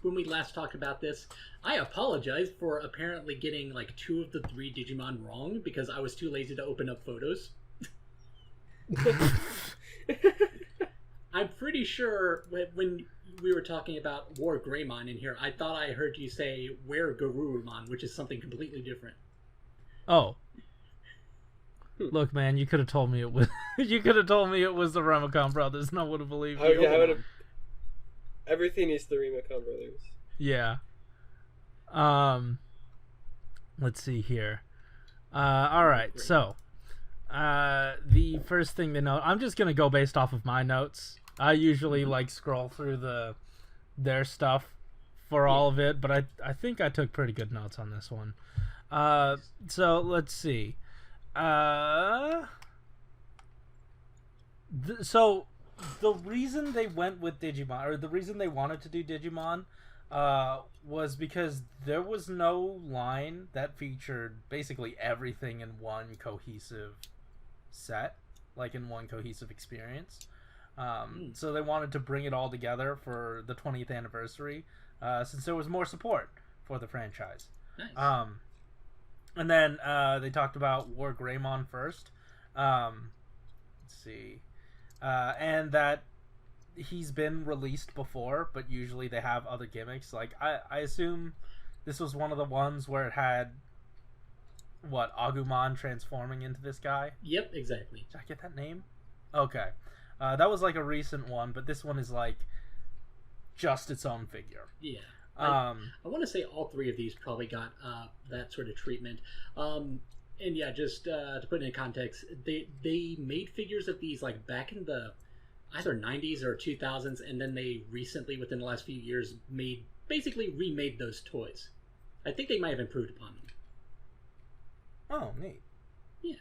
when we last talked about this, I apologize for apparently getting like 2 of the 3 Digimon wrong because I was too lazy to open up photos. I'm pretty sure when we were talking about War Greymon in here, I thought I heard you say Where Garurumon, which is something completely different. Oh. Look, man, you could have told me it was. You could have told me it was the Remicon brothers, and I would have believed you. Yeah, I would have. Everything is the Remicon brothers. Yeah. Let's see here. All right, so the first thing to note, I'm just gonna go based off of my notes. I usually like scroll through their stuff for all of it, but I think I took pretty good notes on this one. So let's see. So the reason they went with Digimon, or the reason they wanted to do Digimon, was because there was no line that featured basically everything in one cohesive set, like in one cohesive experience. So they wanted to bring it all together for the 20th anniversary, since there was more support for the franchise. Nice. And then they talked about War Greymon first. Let's see. And that he's been released before, but usually they have other gimmicks. Like, I assume this was one of the ones where it had, Agumon transforming into this guy? Yep, exactly. Did I get that name? Okay. That was like a recent one, but this one is like just its own figure. Yeah. I want to say all 3 of these probably got that sort of treatment. And yeah, just to put it in context, they made figures of these like back in the either 90s or 2000s, and then they recently, within the last few years, basically remade those toys. I think they might have improved upon them. Oh, neat. Yeah.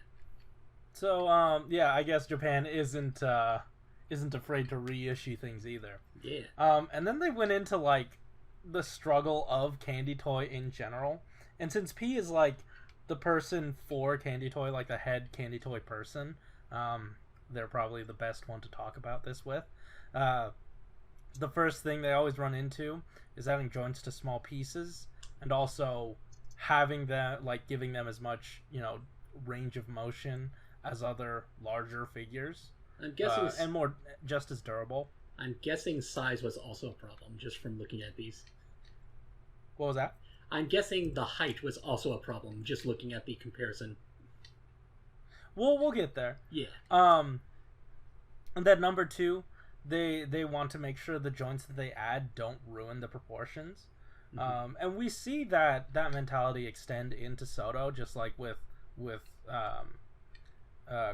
So, yeah, I guess Japan isn't afraid to reissue things either. Yeah. And then they went into like the struggle of candy toy in general, and since P is like the person for candy toy, like the head candy toy person, they're probably the best one to talk about this with. The first thing they always run into is having joints to small pieces, and also having them, like, giving them as much, range of motion as other larger figures. I'm guessing and more just as durable. I'm guessing size was also a problem, just from looking at these. What was that? I'm guessing the height was also a problem, just looking at the comparison. We'll get there. Yeah. And then number 2, they want to make sure the joints that they add don't ruin the proportions. Mm-hmm. And we see that mentality extend into SO-DO, just like with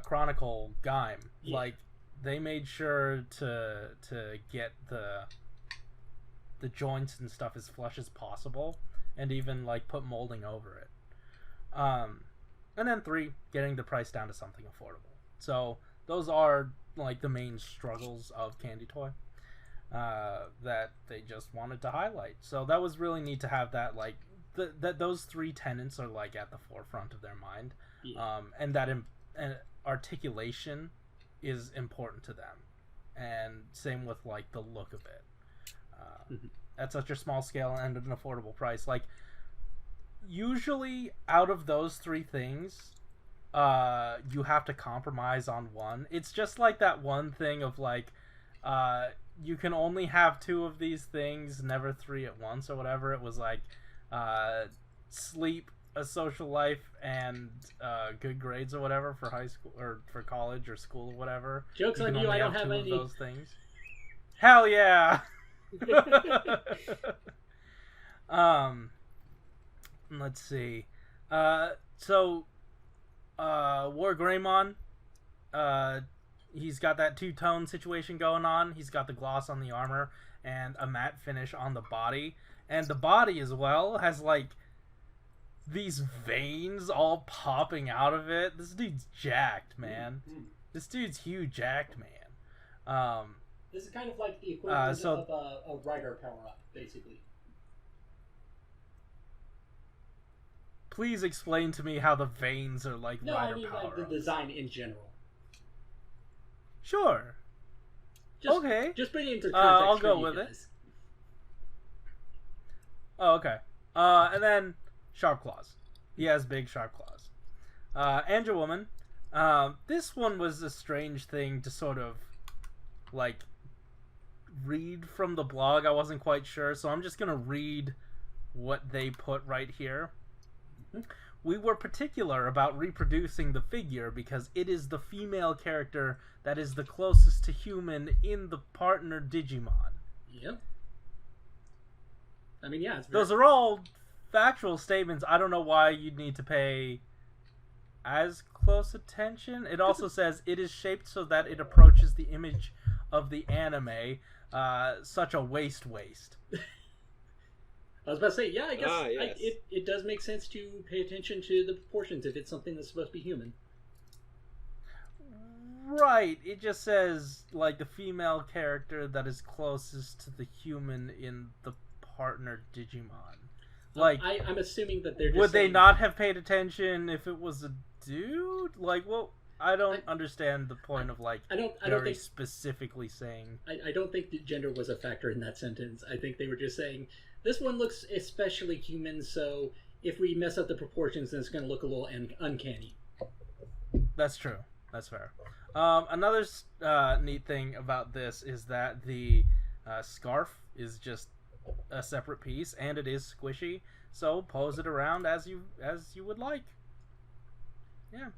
Chronicle Gaim. Yeah. Like, they made sure to get the joints and stuff as flush as possible, and even like put molding over it. And then 3, getting the price down to something affordable. So those are like the main struggles of Candy Toy that they just wanted to highlight. So that was really neat to have that, like that those 3 tenets are like at the forefront of their mind. Yeah. And that articulation is important to them, and same with like the look of it. At such a small scale and an affordable price, like usually out of those 3 things, you have to compromise on one. It's just like that one thing of like, you can only have 2 of these things, never 3 at once, or whatever. It was like, sleep, a social life, and good grades or whatever for high school or for college or school or whatever. Joke's on you, I don't have any of those things. Hell yeah. Let's see. So War Greymon, he's got that 2-tone situation going on. He's got the gloss on the armor and a matte finish on the body, and the body as well has like these veins all popping out of it. This dude's jacked, man. This dude's huge jacked, man. This is kind of like the equivalent of a rider power-up, basically. Please explain to me how the veins are like rider power. Like the design in general. Sure. Okay. Just bring it into context. I'll go with it. Oh, okay. And then Sharp Claws. He has big Sharp Claws. Angel Woman. This one was a strange thing to sort of like read from the blog. I wasn't quite sure, so I'm just gonna read what they put right here. We were particular about reproducing the figure because it is the female character that is the closest to human in the partner Digimon. Yep. I mean, yeah, those are all factual statements. I don't know why you'd need to pay as close attention. It also says it is shaped so that it approaches the image of the anime. Such a waste. I was about to say, yeah, I guess yes. It does make sense to pay attention to the proportions if it's something that's supposed to be human. Right. It just says, like, the female character that is closest to the human in the partner Digimon. Like, I'm assuming that they're just would they not have paid attention if it was a dude? Like, well, I don't understand the point of, like, I don't think, specifically saying... I don't think that gender was a factor in that sentence. I think they were just saying, this one looks especially human, so if we mess up the proportions, then it's going to look a little uncanny. That's true. That's fair. Another neat thing about this is that the scarf is just a separate piece, and it is squishy, so pose it around as you would like. Yeah.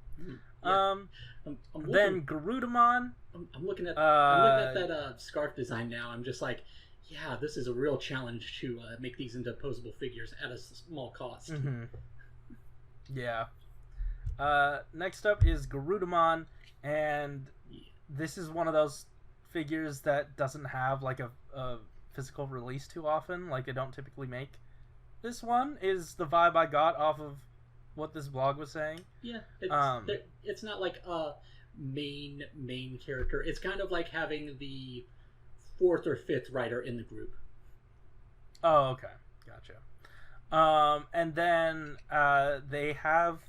Then Garudamon. I'm looking at that scarf design now. I'm just like, yeah, this is a real challenge to make these into posable figures at a small cost. Mm-hmm. Yeah. Next up is Garudamon, and this is one of those figures that doesn't have like a physical release too often. Like, they don't typically make. This one is the vibe I got off of what this blog was saying. Yeah, it's not like a main character. It's kind of like having the 4th or 5th writer in the group. Oh, okay, gotcha. And then they have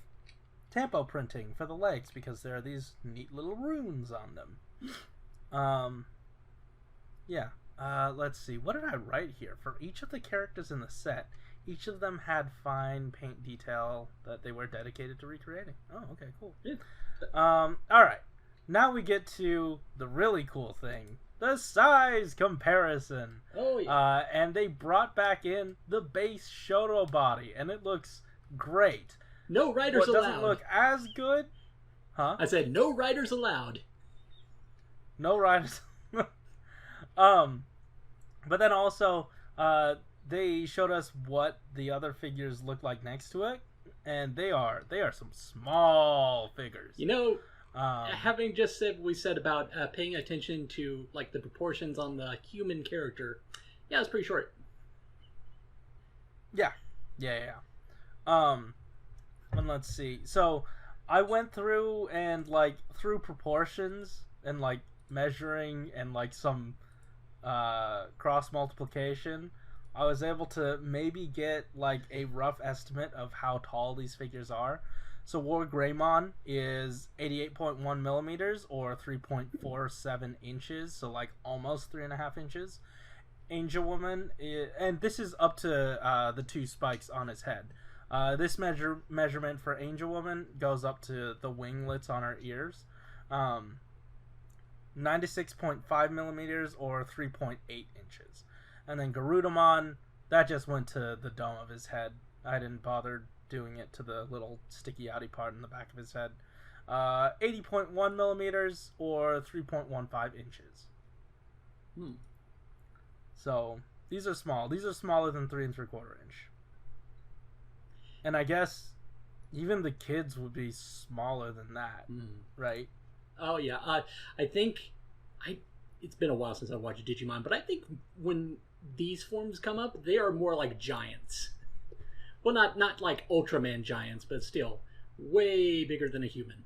tempo printing for the legs because there are these neat little runes on them. Yeah. Let's see. What did I write here? For each of the characters in the set, each of them had fine paint detail that they were dedicated to recreating. Oh, okay, cool. Yeah. Alright. Now we get to the really cool thing. The size comparison. Oh, yeah. And they brought back in the base Shodo body, and it looks great. No riders allowed. What doesn't look as good... Huh? I said no riders allowed. No riders... But then also, they showed us what the other figures look like next to it, and they are some small figures. You know, Having just said what we said about paying attention to like the proportions on the human character, yeah, it's pretty short. Yeah. And let's see. So I went through and like through proportions and like measuring and like some cross multiplication, I was able to maybe get like a rough estimate of how tall these figures are. So War Greymon is 88.1 millimeters or 3.47 inches, so like almost 3.5 inches. Angel Woman and this is up to the 2 spikes on his head. This measurement for Angel Woman goes up to the winglets on her ears. 96.5 millimeters or 3.8 inches. And then Garudamon, that just went to the dome of his head. I didn't bother doing it to the little sticky outy part in the back of his head. 80.1 millimeters or 3.15 inches. So these are small. These are smaller than 3 3/4 inch. And I guess even the kids would be smaller than that, right? Oh yeah, I think it's been a while since I watched Digimon, but I think when these forms come up, they are more like giants. Well, not like Ultraman giants, but still way bigger than a human.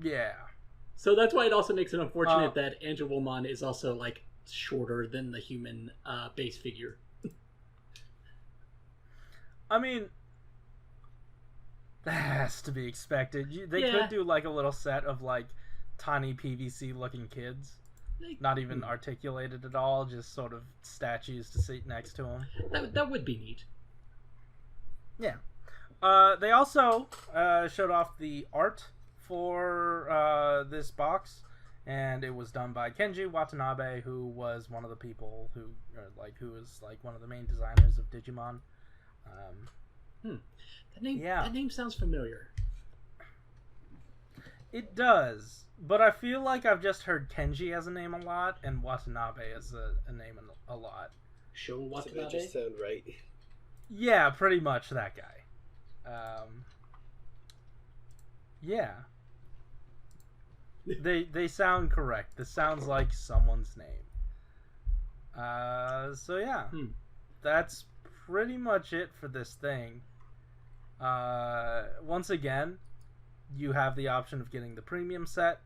Yeah. So that's why it also makes it unfortunate that Angelwomon is also like shorter than the human base figure. I mean, that has to be expected. They could do like a little set of like tiny PVC looking kids. Not even articulated at all, just sort of statues to sit next to them. That would be neat. Yeah. They also showed off the art for this box, and it was done by Kenji Watanabe, who was one of the people who was like one of the main designers of Digimon. That name sounds familiar. It does, but I feel like I've just heard Kenji as a name a lot and Watanabe as a name a lot. Sho Watanabe? So that just sound right. Yeah, pretty much that guy. Yeah. They sound correct. This sounds like someone's name. So yeah. That's pretty much it for this thing. Once again, you have the option of getting the premium set,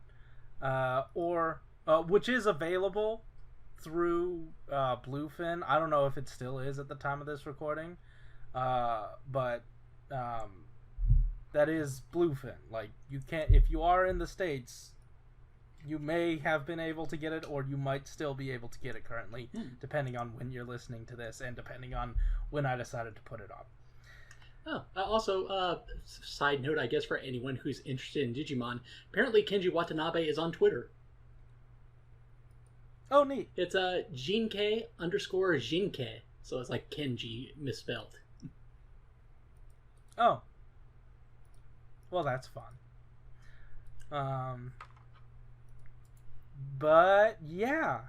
or which is available through Bluefin. I don't know if it still is at the time of this recording, but that is Bluefin. Like, you can't, if you are in the States, you may have been able to get it, or you might still be able to get it currently, depending on when you're listening to this and depending on when I decided to put it on. Oh, also, side note, I guess, for anyone who's interested in Digimon, apparently Kenji Watanabe is on Twitter. Oh, neat. It's Jinke_Jinke, so it's like Kenji misspelled. Oh. Well, that's fun. But yeah.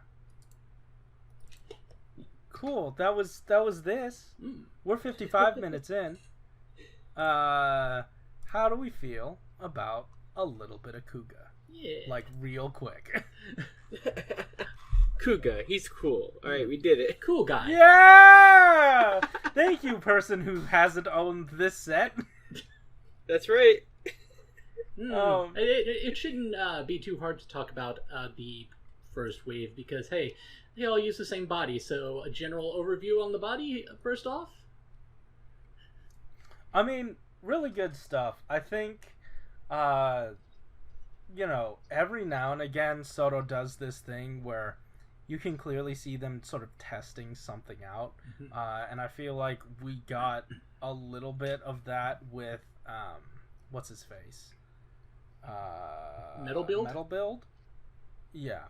Cool. That was this. We're 55 minutes in. How do we feel about a little bit of Kuuga? Yeah. Like, real quick. Kuuga, he's cool. Alright, we did it. Cool guy. Yeah! Thank you, person who hasn't owned this set. That's right. It shouldn't be too hard to talk about the first wave because, hey, they all use the same body. So a general overview on the body, first off? I mean, really good stuff. I think, every now and again, SO-DO does this thing where you can clearly see them sort of testing something out. And I feel like we got a little bit of that with, what's his face? Metal Build? Metal Build? Yeah.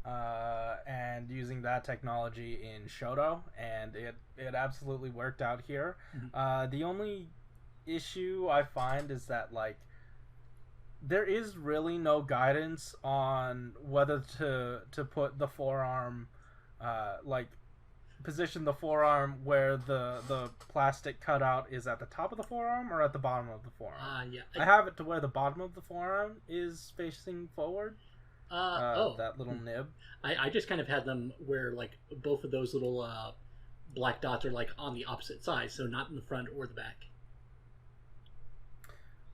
And using that technology in SHODO, and it absolutely worked out here. The only issue I find is that, like, there is really no guidance on whether to put the forearm, position the forearm where the plastic cutout is at the top of the forearm or at the bottom of the forearm? Yeah. I have it to where the bottom of the forearm is facing forward. That little nib. I just kind of had them where like both of those little black dots are like on the opposite side, so not in the front or the back.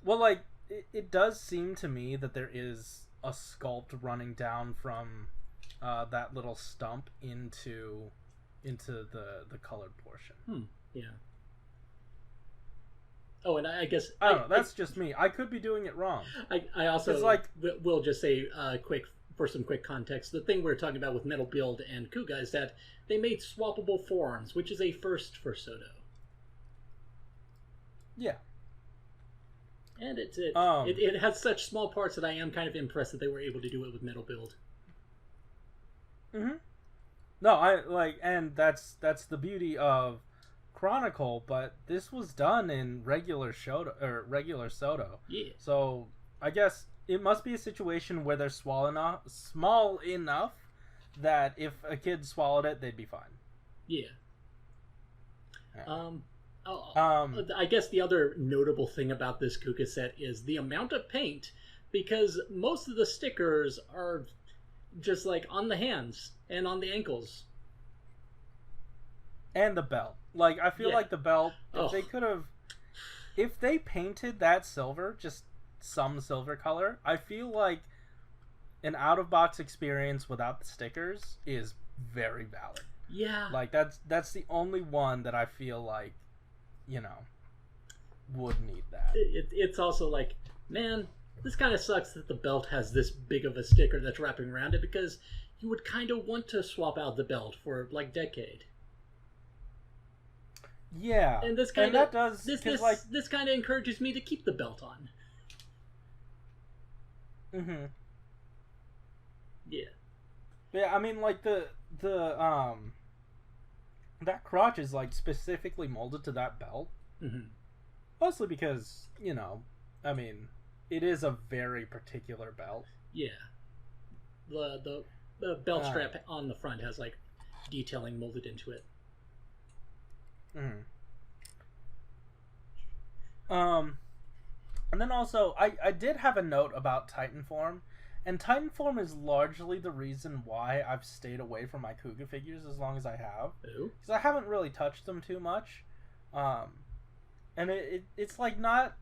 Well, like it does seem to me that there is a sculpt running down from that little stump into the colored portion. Yeah. Oh, and I guess I don't know. That's just me. I could be doing it wrong. I also like will just say for some quick context. The thing we're talking about with Metal Build and Kuuga is that they made swappable forearms, which is a first for SO-DO. Yeah. And it has such small parts that I am kind of impressed that they were able to do it with Metal Build. Mm-hmm. No, and that's the beauty of Chronicle, but this was done in regular SO-DO. Yeah. So I guess it must be a situation where they're small enough that if a kid swallowed it, they'd be fine. Yeah. I guess the other notable thing about this Kuuga set is the amount of paint, because most of the stickers are just like on the hands and on the ankles. And the belt. Like, I feel like the belt, if they painted that silver, just some silver color, I feel like an out-of-box experience without the stickers is very valid. Yeah. Like, that's the only one that I feel like, would need that. It's also like, man, this kind of sucks that the belt has this big of a sticker that's wrapping around it, because you would kind of want to swap out the belt for, like, Decade. Yeah, and this kind of this kind of encourages me to keep the belt on. Mm-hmm. Yeah. Yeah, I mean, like the that crotch is like specifically molded to that belt. Mm-hmm. Mostly because I mean, it is a very particular belt. Yeah. The belt strap on the front has like detailing molded into it. Mm-hmm. And then also, I did have a note about Titanform, and Titanform is largely the reason why I've stayed away from my Kuuga figures as long as I have. Because I haven't really touched them too much. And it's like not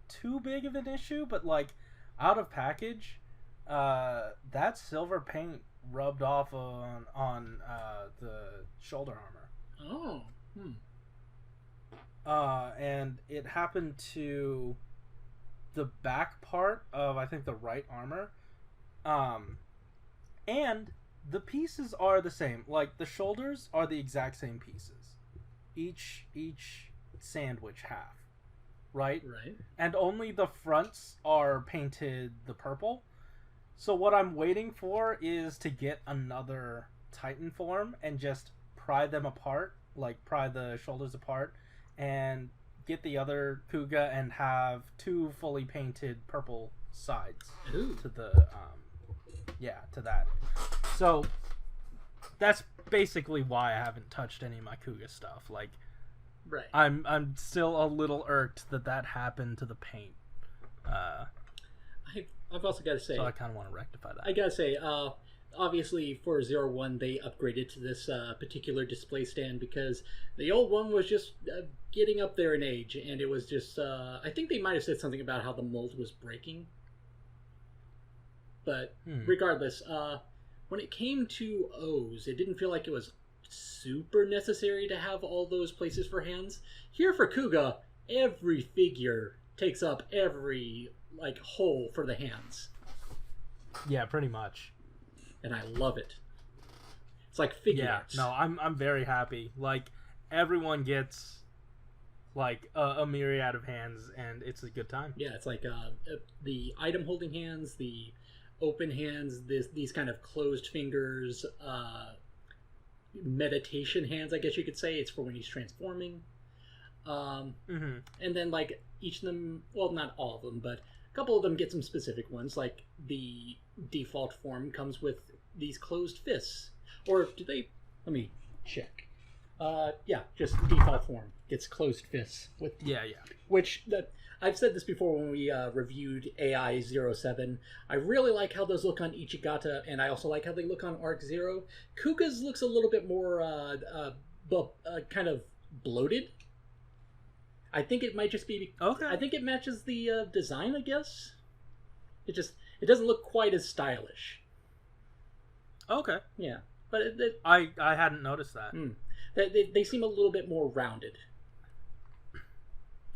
too big of an issue, but like out of package, that silver paint rubbed off on the shoulder armor. Oh. And it happened to the back part of, I think, the right armor. And the pieces are the same. Like, the shoulders are the exact same pieces. Each sandwich half. Right? Right. And only the fronts are painted the purple. So what I'm waiting for is to get another Titanform and just pry them apart. Like, pry the shoulders apart and get the other Kuuga and have two fully painted purple sides. Ooh. To the to that. So that's basically why I haven't touched any of my Kuuga stuff. Like, right. I'm still a little irked that happened to the paint. I've also got to say, so I kind of want to rectify that. I gotta say, obviously for 01 they upgraded to this particular display stand, because the old one was just getting up there in age, and it was just I think they might have said something about how the mold was breaking, but regardless, when it came to O's, it didn't feel like it was super necessary to have all those places for hands. Here for Kuuga, every figure takes up every hole for the hands. Yeah, pretty much. And I love it. It's like figure arts. No, I'm very happy. Like, everyone gets like a myriad of hands, and it's a good time. Yeah, it's like the item holding hands, the open hands, these kind of closed fingers, meditation hands, I guess you could say. It's for when he's transforming. And then like each of them, well, not all of them, but a couple of them get some specific ones. Like the default form comes with these closed fists, or do they? Let me check. Yeah, just default form. Gets closed fists with Yeah. which I've said this before when we reviewed AI-07. I really like how those look on Ichigata, and I also like how they look on Arc Zero. Kuga's looks a little bit more kind of bloated. I think it might just be. Okay. I think it matches the design. I guess it doesn't look quite as stylish. Okay. Yeah, but I hadn't noticed that. They seem a little bit more rounded.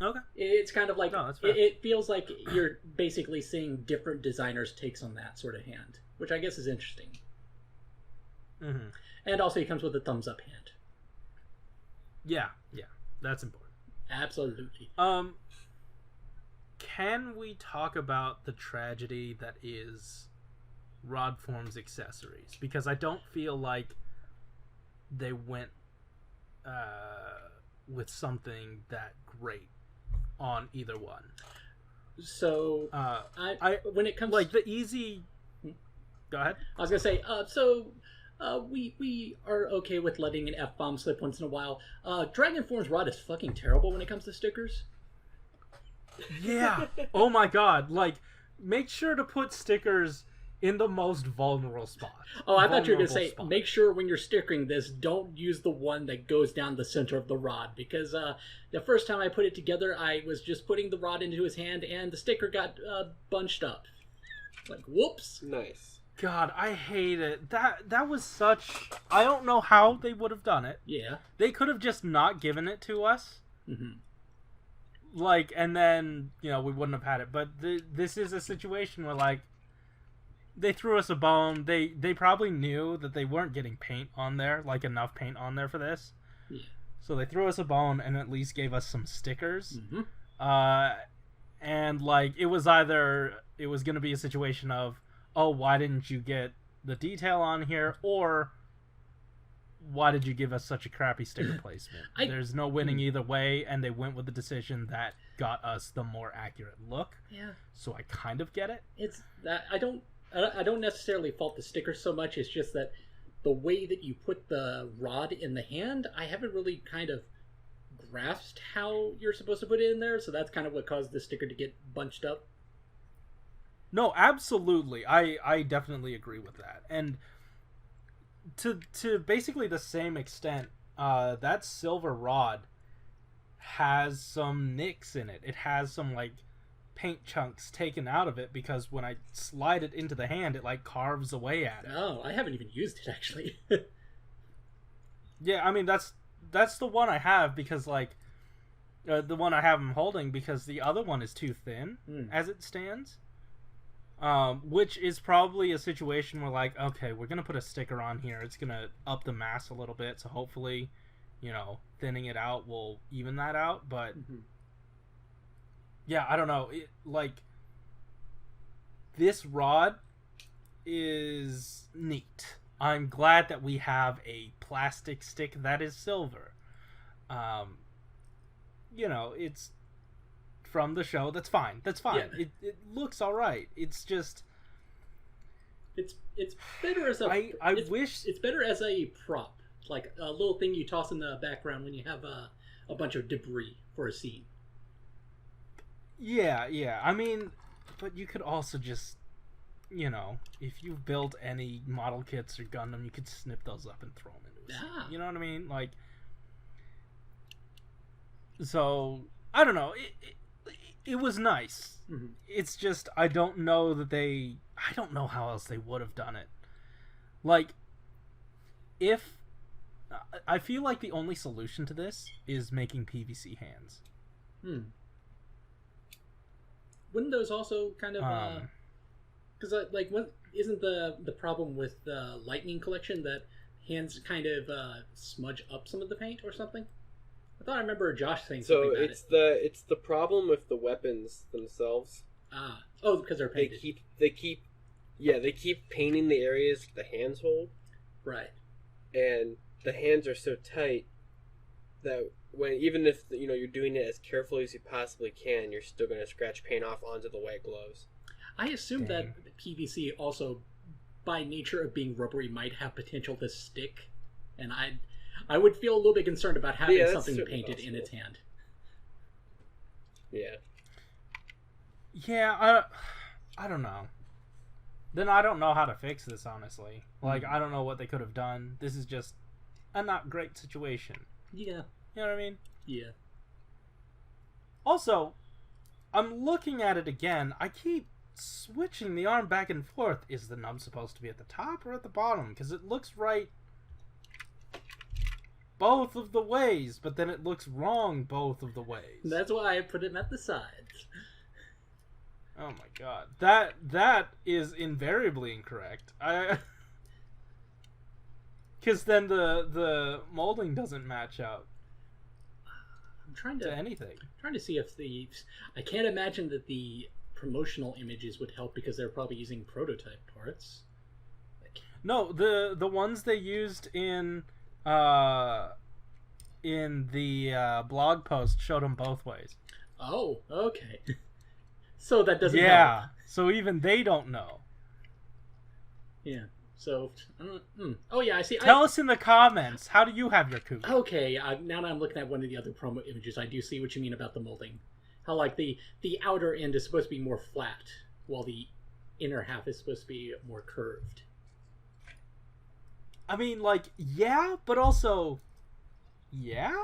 Okay. It's kind of like No, that's fair. it feels like you're basically seeing different designers' takes on that sort of hand, which I guess is interesting. Mm-hmm. And also, he comes with a thumbs up hand. Yeah, that's important. Absolutely. Can we talk about the tragedy that is Rod Form's accessories? Because I don't feel like they went with something that great on either one. So, when it comes like the easy. Go ahead. I was gonna say, we are okay with letting an F-bomb slip once in a while. Dragon Form's rod is fucking terrible when it comes to stickers. Yeah. Oh my god. Like, make sure to put stickers in the most vulnerable spot. Oh, I thought you were going to say, spot. make sure when you're stickering this, don't use the one that goes down the center of the rod. Because the first time I put it together, I was just putting the rod into his hand, and the sticker got bunched up. Like, whoops. Nice. God, I hate it. That was such... I don't know how they would have done it. Yeah. They could have just not given it to us. Mm-hmm. Like, and then, we wouldn't have had it. But this is a situation where, like, they threw us a bone. They probably knew that they weren't getting paint on there, like enough paint on there for this. Yeah. So they threw us a bone and at least gave us some stickers. Mm-hmm. And like it was going to be a situation of, oh, why didn't you get the detail on here, or why did you give us such a crappy sticker placement? There's no winning either way, and they went with the decision that got us the more accurate look. Yeah. So I kind of get it. It's that I don't necessarily fault the sticker so much. It's just that the way that you put the rod in the hand, I haven't really kind of grasped how you're supposed to put it in there. So that's kind of what caused the sticker to get bunched up. No, absolutely. I definitely agree with that. And to basically the same extent, that silver rod has some nicks in it. It has some like paint chunks taken out of it because when I slide it into the hand, it like carves away at it. Oh, I haven't even used it actually. Yeah, I mean that's the one I have because like the one I have him holding because the other one is too thin as it stands. Which is probably a situation where like, okay, we're gonna put a sticker on here. It's gonna up the mass a little bit, so hopefully, thinning it out will even that out. But yeah, I don't know. This rod is neat. I'm glad that we have a plastic stick that is silver. It's from the show. That's fine. Yeah. It looks all right. It's just it's better as a wish it's better as a prop, like a little thing you toss in the background when you have a bunch of debris for a scene. Yeah. I mean, but you could also just, if you build any model kits or Gundam, you could snip those up and throw them into a scene. You know what I mean? Like, so I don't know. It was nice. Mm-hmm. It's just I don't know how else they would have done it. Like, if I feel like the only solution to this is making PVC hands. Wouldn't those also kind of because like what isn't the problem with the Lightning collection that hands kind of smudge up some of the paint or something? I thought I remember Josh saying something about it. So it's the problem with the weapons themselves. Because they're painted. They keep painting the areas the hands hold. Right. And the hands are so tight that even if you're doing it as carefully as you possibly can, you're still going to scratch paint off onto the white gloves. I assume that PVC also, by nature of being rubbery, might have potential to stick, and I would feel a little bit concerned about having that's something certainly painted in possible. its hand. Yeah. Yeah, I don't know. Then I don't know how to fix this, honestly. Like, I don't know what they could have done. This is just a not great situation. Yeah. You know what I mean? Yeah. Also, I'm looking at it again. I keep switching the arm back and forth. Is the nub supposed to be at the top or at the bottom? Because it looks right both of the ways, but then it looks wrong both of the ways. That's why I put him at the sides. Oh my god. That is invariably incorrect. Because then the molding doesn't match up I'm trying to anything. trying to see if I can't imagine that the promotional images would help because they're probably using prototype parts. No, the ones they used in the blog post showed them both ways. Oh, okay. So that doesn't Yeah, help. so even they don't know. Yeah. So, oh yeah, I see. Tell us in the comments, how do you have your Kuuga? Okay, now that I'm looking at one of the other promo images, I do see what you mean about the molding. How like the outer end is supposed to be more flat, while the inner half is supposed to be more curved. I mean, like, yeah, but also, yeah?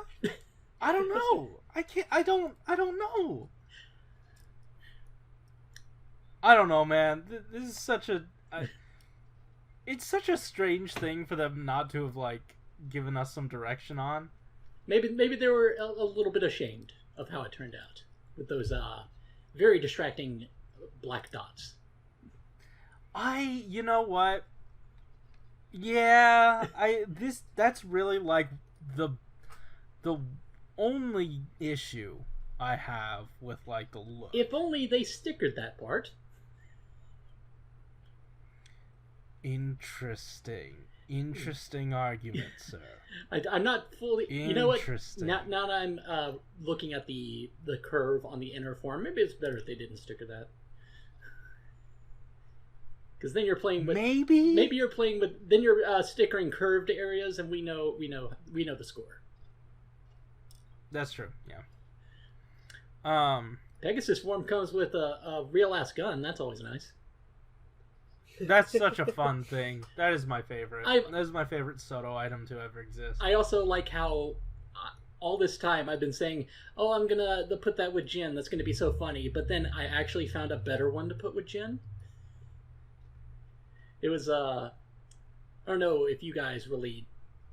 I don't know. I don't know. I don't know, man. This is such a... it's such a strange thing for them not to have, like, given us some direction on. Maybe they were a little bit ashamed of how it turned out with those very distracting black dots. You know what? Yeah, that's really like the only issue I have with like the look. If only they stickered that part. Interesting argument, sir. I'm not fully. You know what? Interesting. Now that I'm looking at the curve on the inner form, maybe it's better if they didn't sticker that. Because then you're playing with maybe you're playing with then you're stickering curved areas, and we know the score. That's true. Yeah. Pegasus form comes with a real ass gun. That's always nice. That's such a fun thing. That is my favorite. That is my favorite SO-DO item to ever exist. I also like how all this time I've been saying, "Oh, I'm gonna put that with Jin. That's gonna be so funny." But then I actually found a better one to put with Jin. It was I don't know if you guys really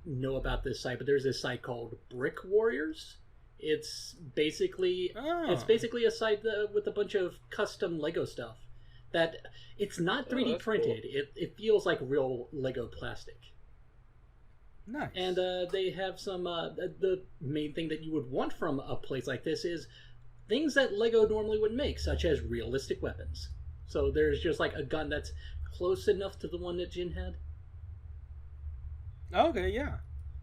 know about this site, but there's this site called Brick Warriors. It's basically a site with a bunch of custom Lego stuff. That it's not 3D printed. Cool. It feels like real Lego plastic. Nice. And they have some. The main thing that you would want from a place like this is things that Lego normally would make, such as realistic weapons. So there's just like a gun that's close enough to the one that Jin had. Okay, yeah,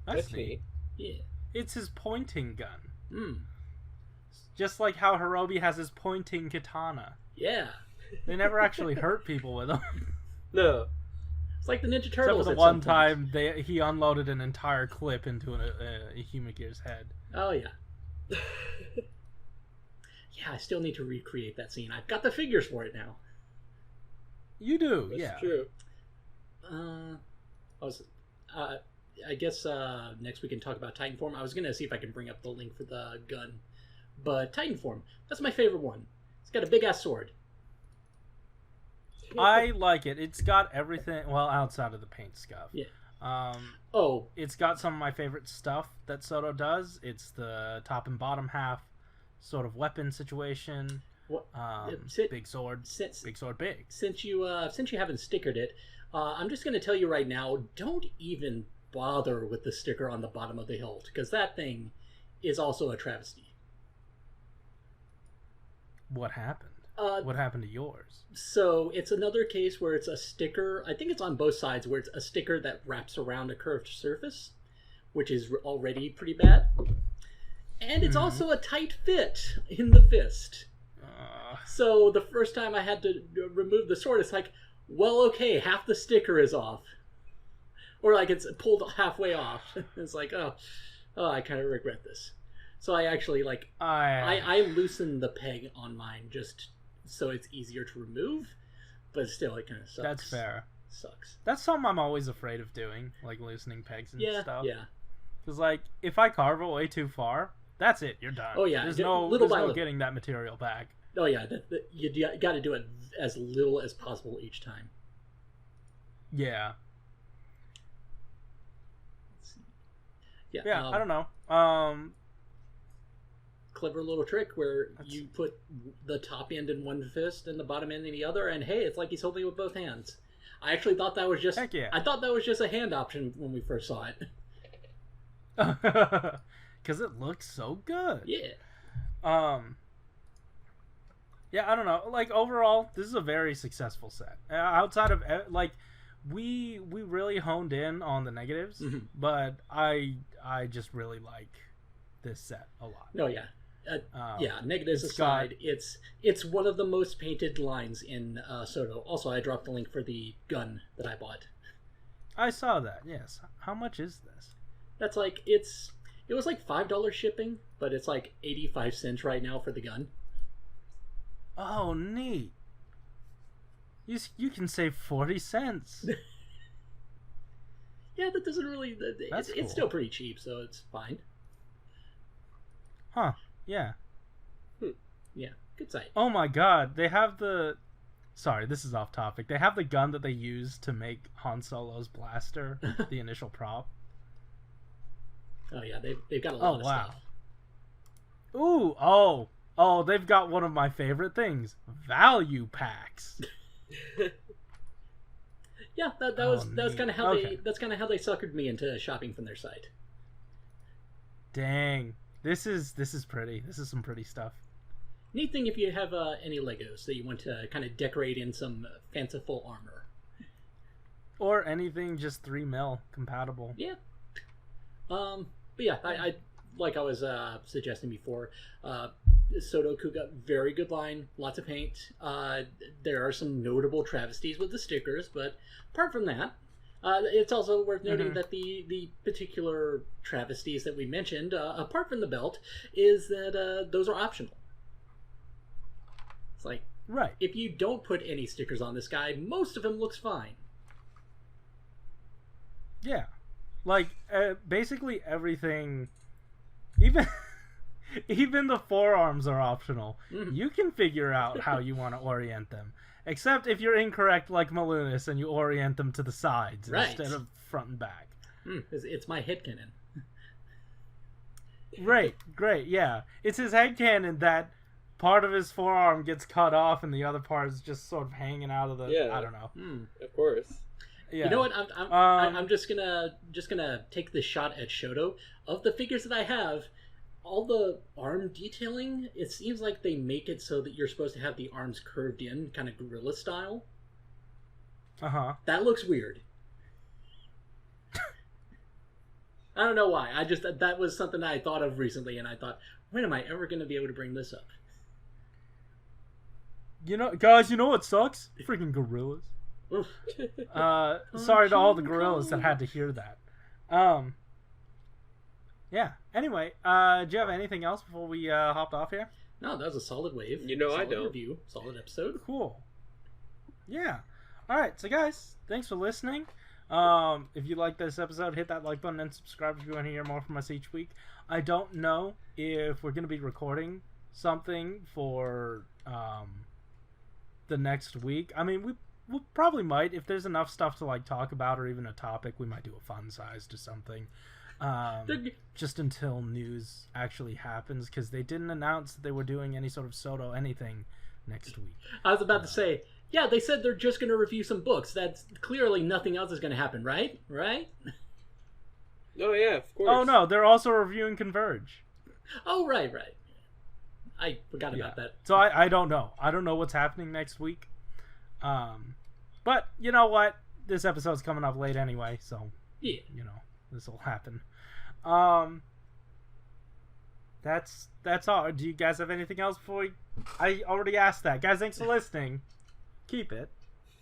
that's neat. Yeah, it's his pointing gun. Hmm. Just like how Hirobi has his pointing katana. Yeah. They never actually hurt people with them. No. It's like the Ninja Turtles. Except for the one time he unloaded an entire clip into a Humagear's head. Oh, yeah. Yeah, I still need to recreate that scene. I've got the figures for it now. You do, That's yeah. true. I guess next we can talk about Titanform. I was going to see if I can bring up the link for the gun. But Titanform, that's my favorite one. It's got a big-ass sword. I like it. It's got everything, well, outside of the paint stuff. Yeah. It's got some of my favorite stuff that SO-DO does. It's the top and bottom half sort of weapon situation. Big sword, big sword, big. Since you haven't stickered it, I'm just going to tell you right now, don't even bother with the sticker on the bottom of the hilt, because that thing is also a travesty. What happened? What happened to yours? So it's another case where it's a sticker. I think it's on both sides, where it's a sticker that wraps around a curved surface, which is already pretty bad. And it's also a tight fit in the fist. So the first time I had to remove the sword, it's like, well, okay, half the sticker is off. or like it's pulled halfway off. It's like, oh, I kind of regret this. So I actually like I loosened the peg on mine just so it's easier to remove, but still it kind of sucks. That's fair. Sucks. That's something I'm always afraid of doing, like loosening pegs and stuff. Yeah. Because like if I carve it way too far, that's it. You're done. Oh yeah. There's no getting that material back. Oh yeah. You got to do it as little as possible each time. Yeah. Let's see. Yeah. Yeah. I don't know. Clever little trick where you put the top end in one fist and the bottom end in the other, and hey, it's like he's holding it with both hands. I actually thought that was just. Heck yeah. I thought that was just a hand option when we first saw it. Because it looks so good. Yeah. Yeah, I don't know. Like overall, this is a very successful set. Outside of like, we really honed in on the negatives, but I just really like this set a lot. No, yeah. Negatives aside, it's one of the most painted lines in SO-DO. Also, I dropped the link for the gun that I bought. I saw that. Yes. How much is this? That's like it was like $5 shipping, but it's like 85 cents right now for the gun. Oh, neat. You can save 40 cents. Yeah, that doesn't really. That's cool. It's still pretty cheap, so it's fine. Huh. Yeah. Yeah, good site. Oh my god, they have the... Sorry, this is off topic. They have the gun that they used to make Han Solo's blaster, the initial prop. Oh yeah, they've got a lot of stuff. Ooh, oh, they've got one of my favorite things. Value packs. Yeah, that was kind of how that's kind of how they suckered me into shopping from their site. Dang. This is pretty. This is some pretty stuff. Neat thing if you have any Legos that you want to kind of decorate in some fanciful armor. Or anything just 3mm compatible. Yeah. But yeah, I like I was suggesting before, SO-DO Kuuga, very good line, lots of paint. There are some notable travesties with the stickers, but apart from that, it's also worth noting that the particular travesties that we mentioned, apart from the belt, is that those are optional. It's like, right, if you don't put any stickers on this guy, most of him looks fine. Yeah. Like, basically everything, even the forearms are optional. You can figure out how you want to orient them. Except if you're incorrect like Malunis and you orient them to the sides instead of front and back. It's my headcanon. Right, great, yeah. It's his headcanon that part of his forearm gets cut off and the other part is just sort of hanging out of the... I don't know. Of course. Yeah. You know what? I'm just gonna take this shot at SHODO. Of the figures that I have, all the arm detailing, it seems like they make it so that you're supposed to have the arms curved in, kind of gorilla style. That looks weird. I don't know why. That was something I thought of recently, and I thought, when am I ever going to be able to bring this up? You know, guys, you know what sucks? Freaking gorillas. Sorry to all the gorillas that had to hear that. Yeah. Anyway, do you have anything else before we hopped off here? No, that was a solid wave. I don't. Review, solid episode. Cool. Yeah. All right. So, guys, thanks for listening. If you like this episode, hit that like button and subscribe if you want to hear more from us each week. I don't know if we're going to be recording something for the next week. I mean, we probably might. If there's enough stuff to like talk about or even a topic, we might do a fun sized or something. Just until news actually happens, because they didn't announce that they were doing any sort of SO-DO anything next week. I was about to say, yeah, they said they're just going to review some books. That's clearly nothing else is going to happen, right? Right? Oh, yeah, of course. Oh, no, they're also reviewing Converge. Oh, right. I forgot about that. So I don't know. I don't know what's happening next week. But you know what? This episode's coming up late anyway, so yeah, you know, this will happen. That's all. Do you guys have anything else before we... I already asked that. Guys, thanks for listening. Keep it.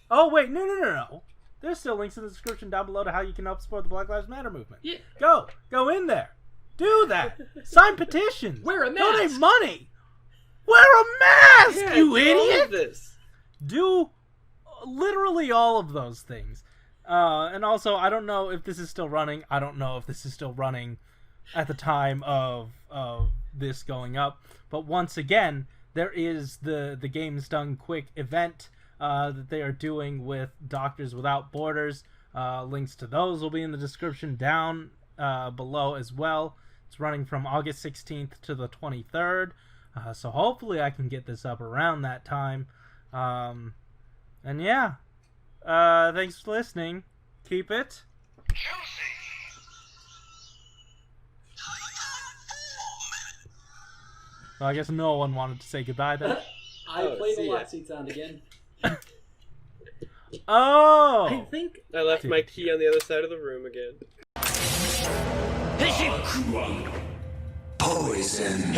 Oh, wait, no. there's still links in the description down below to how you can help support the Black Lives Matter movement. Yeah. Go in there. Do that. Sign petitions. Wear a mask. Donate money. Wear a mask, Yeah, you do all of idiot. this. Do literally all of those things. And also, I don't know if this is still running. I don't know if this is still running at the time of this going up. But once again, there is the Games Done Quick event that they are doing with Doctors Without Borders. Links to those will be in the description down below as well. It's running from August 16th to the 23rd. So hopefully I can get this up around that time. And yeah. Thanks for listening. Keep it. Well, I guess no one wanted to say goodbye then. I Oh, played the see lot ya. seat sound again. Oh! I think I left my key on the other side of the room again. Poison.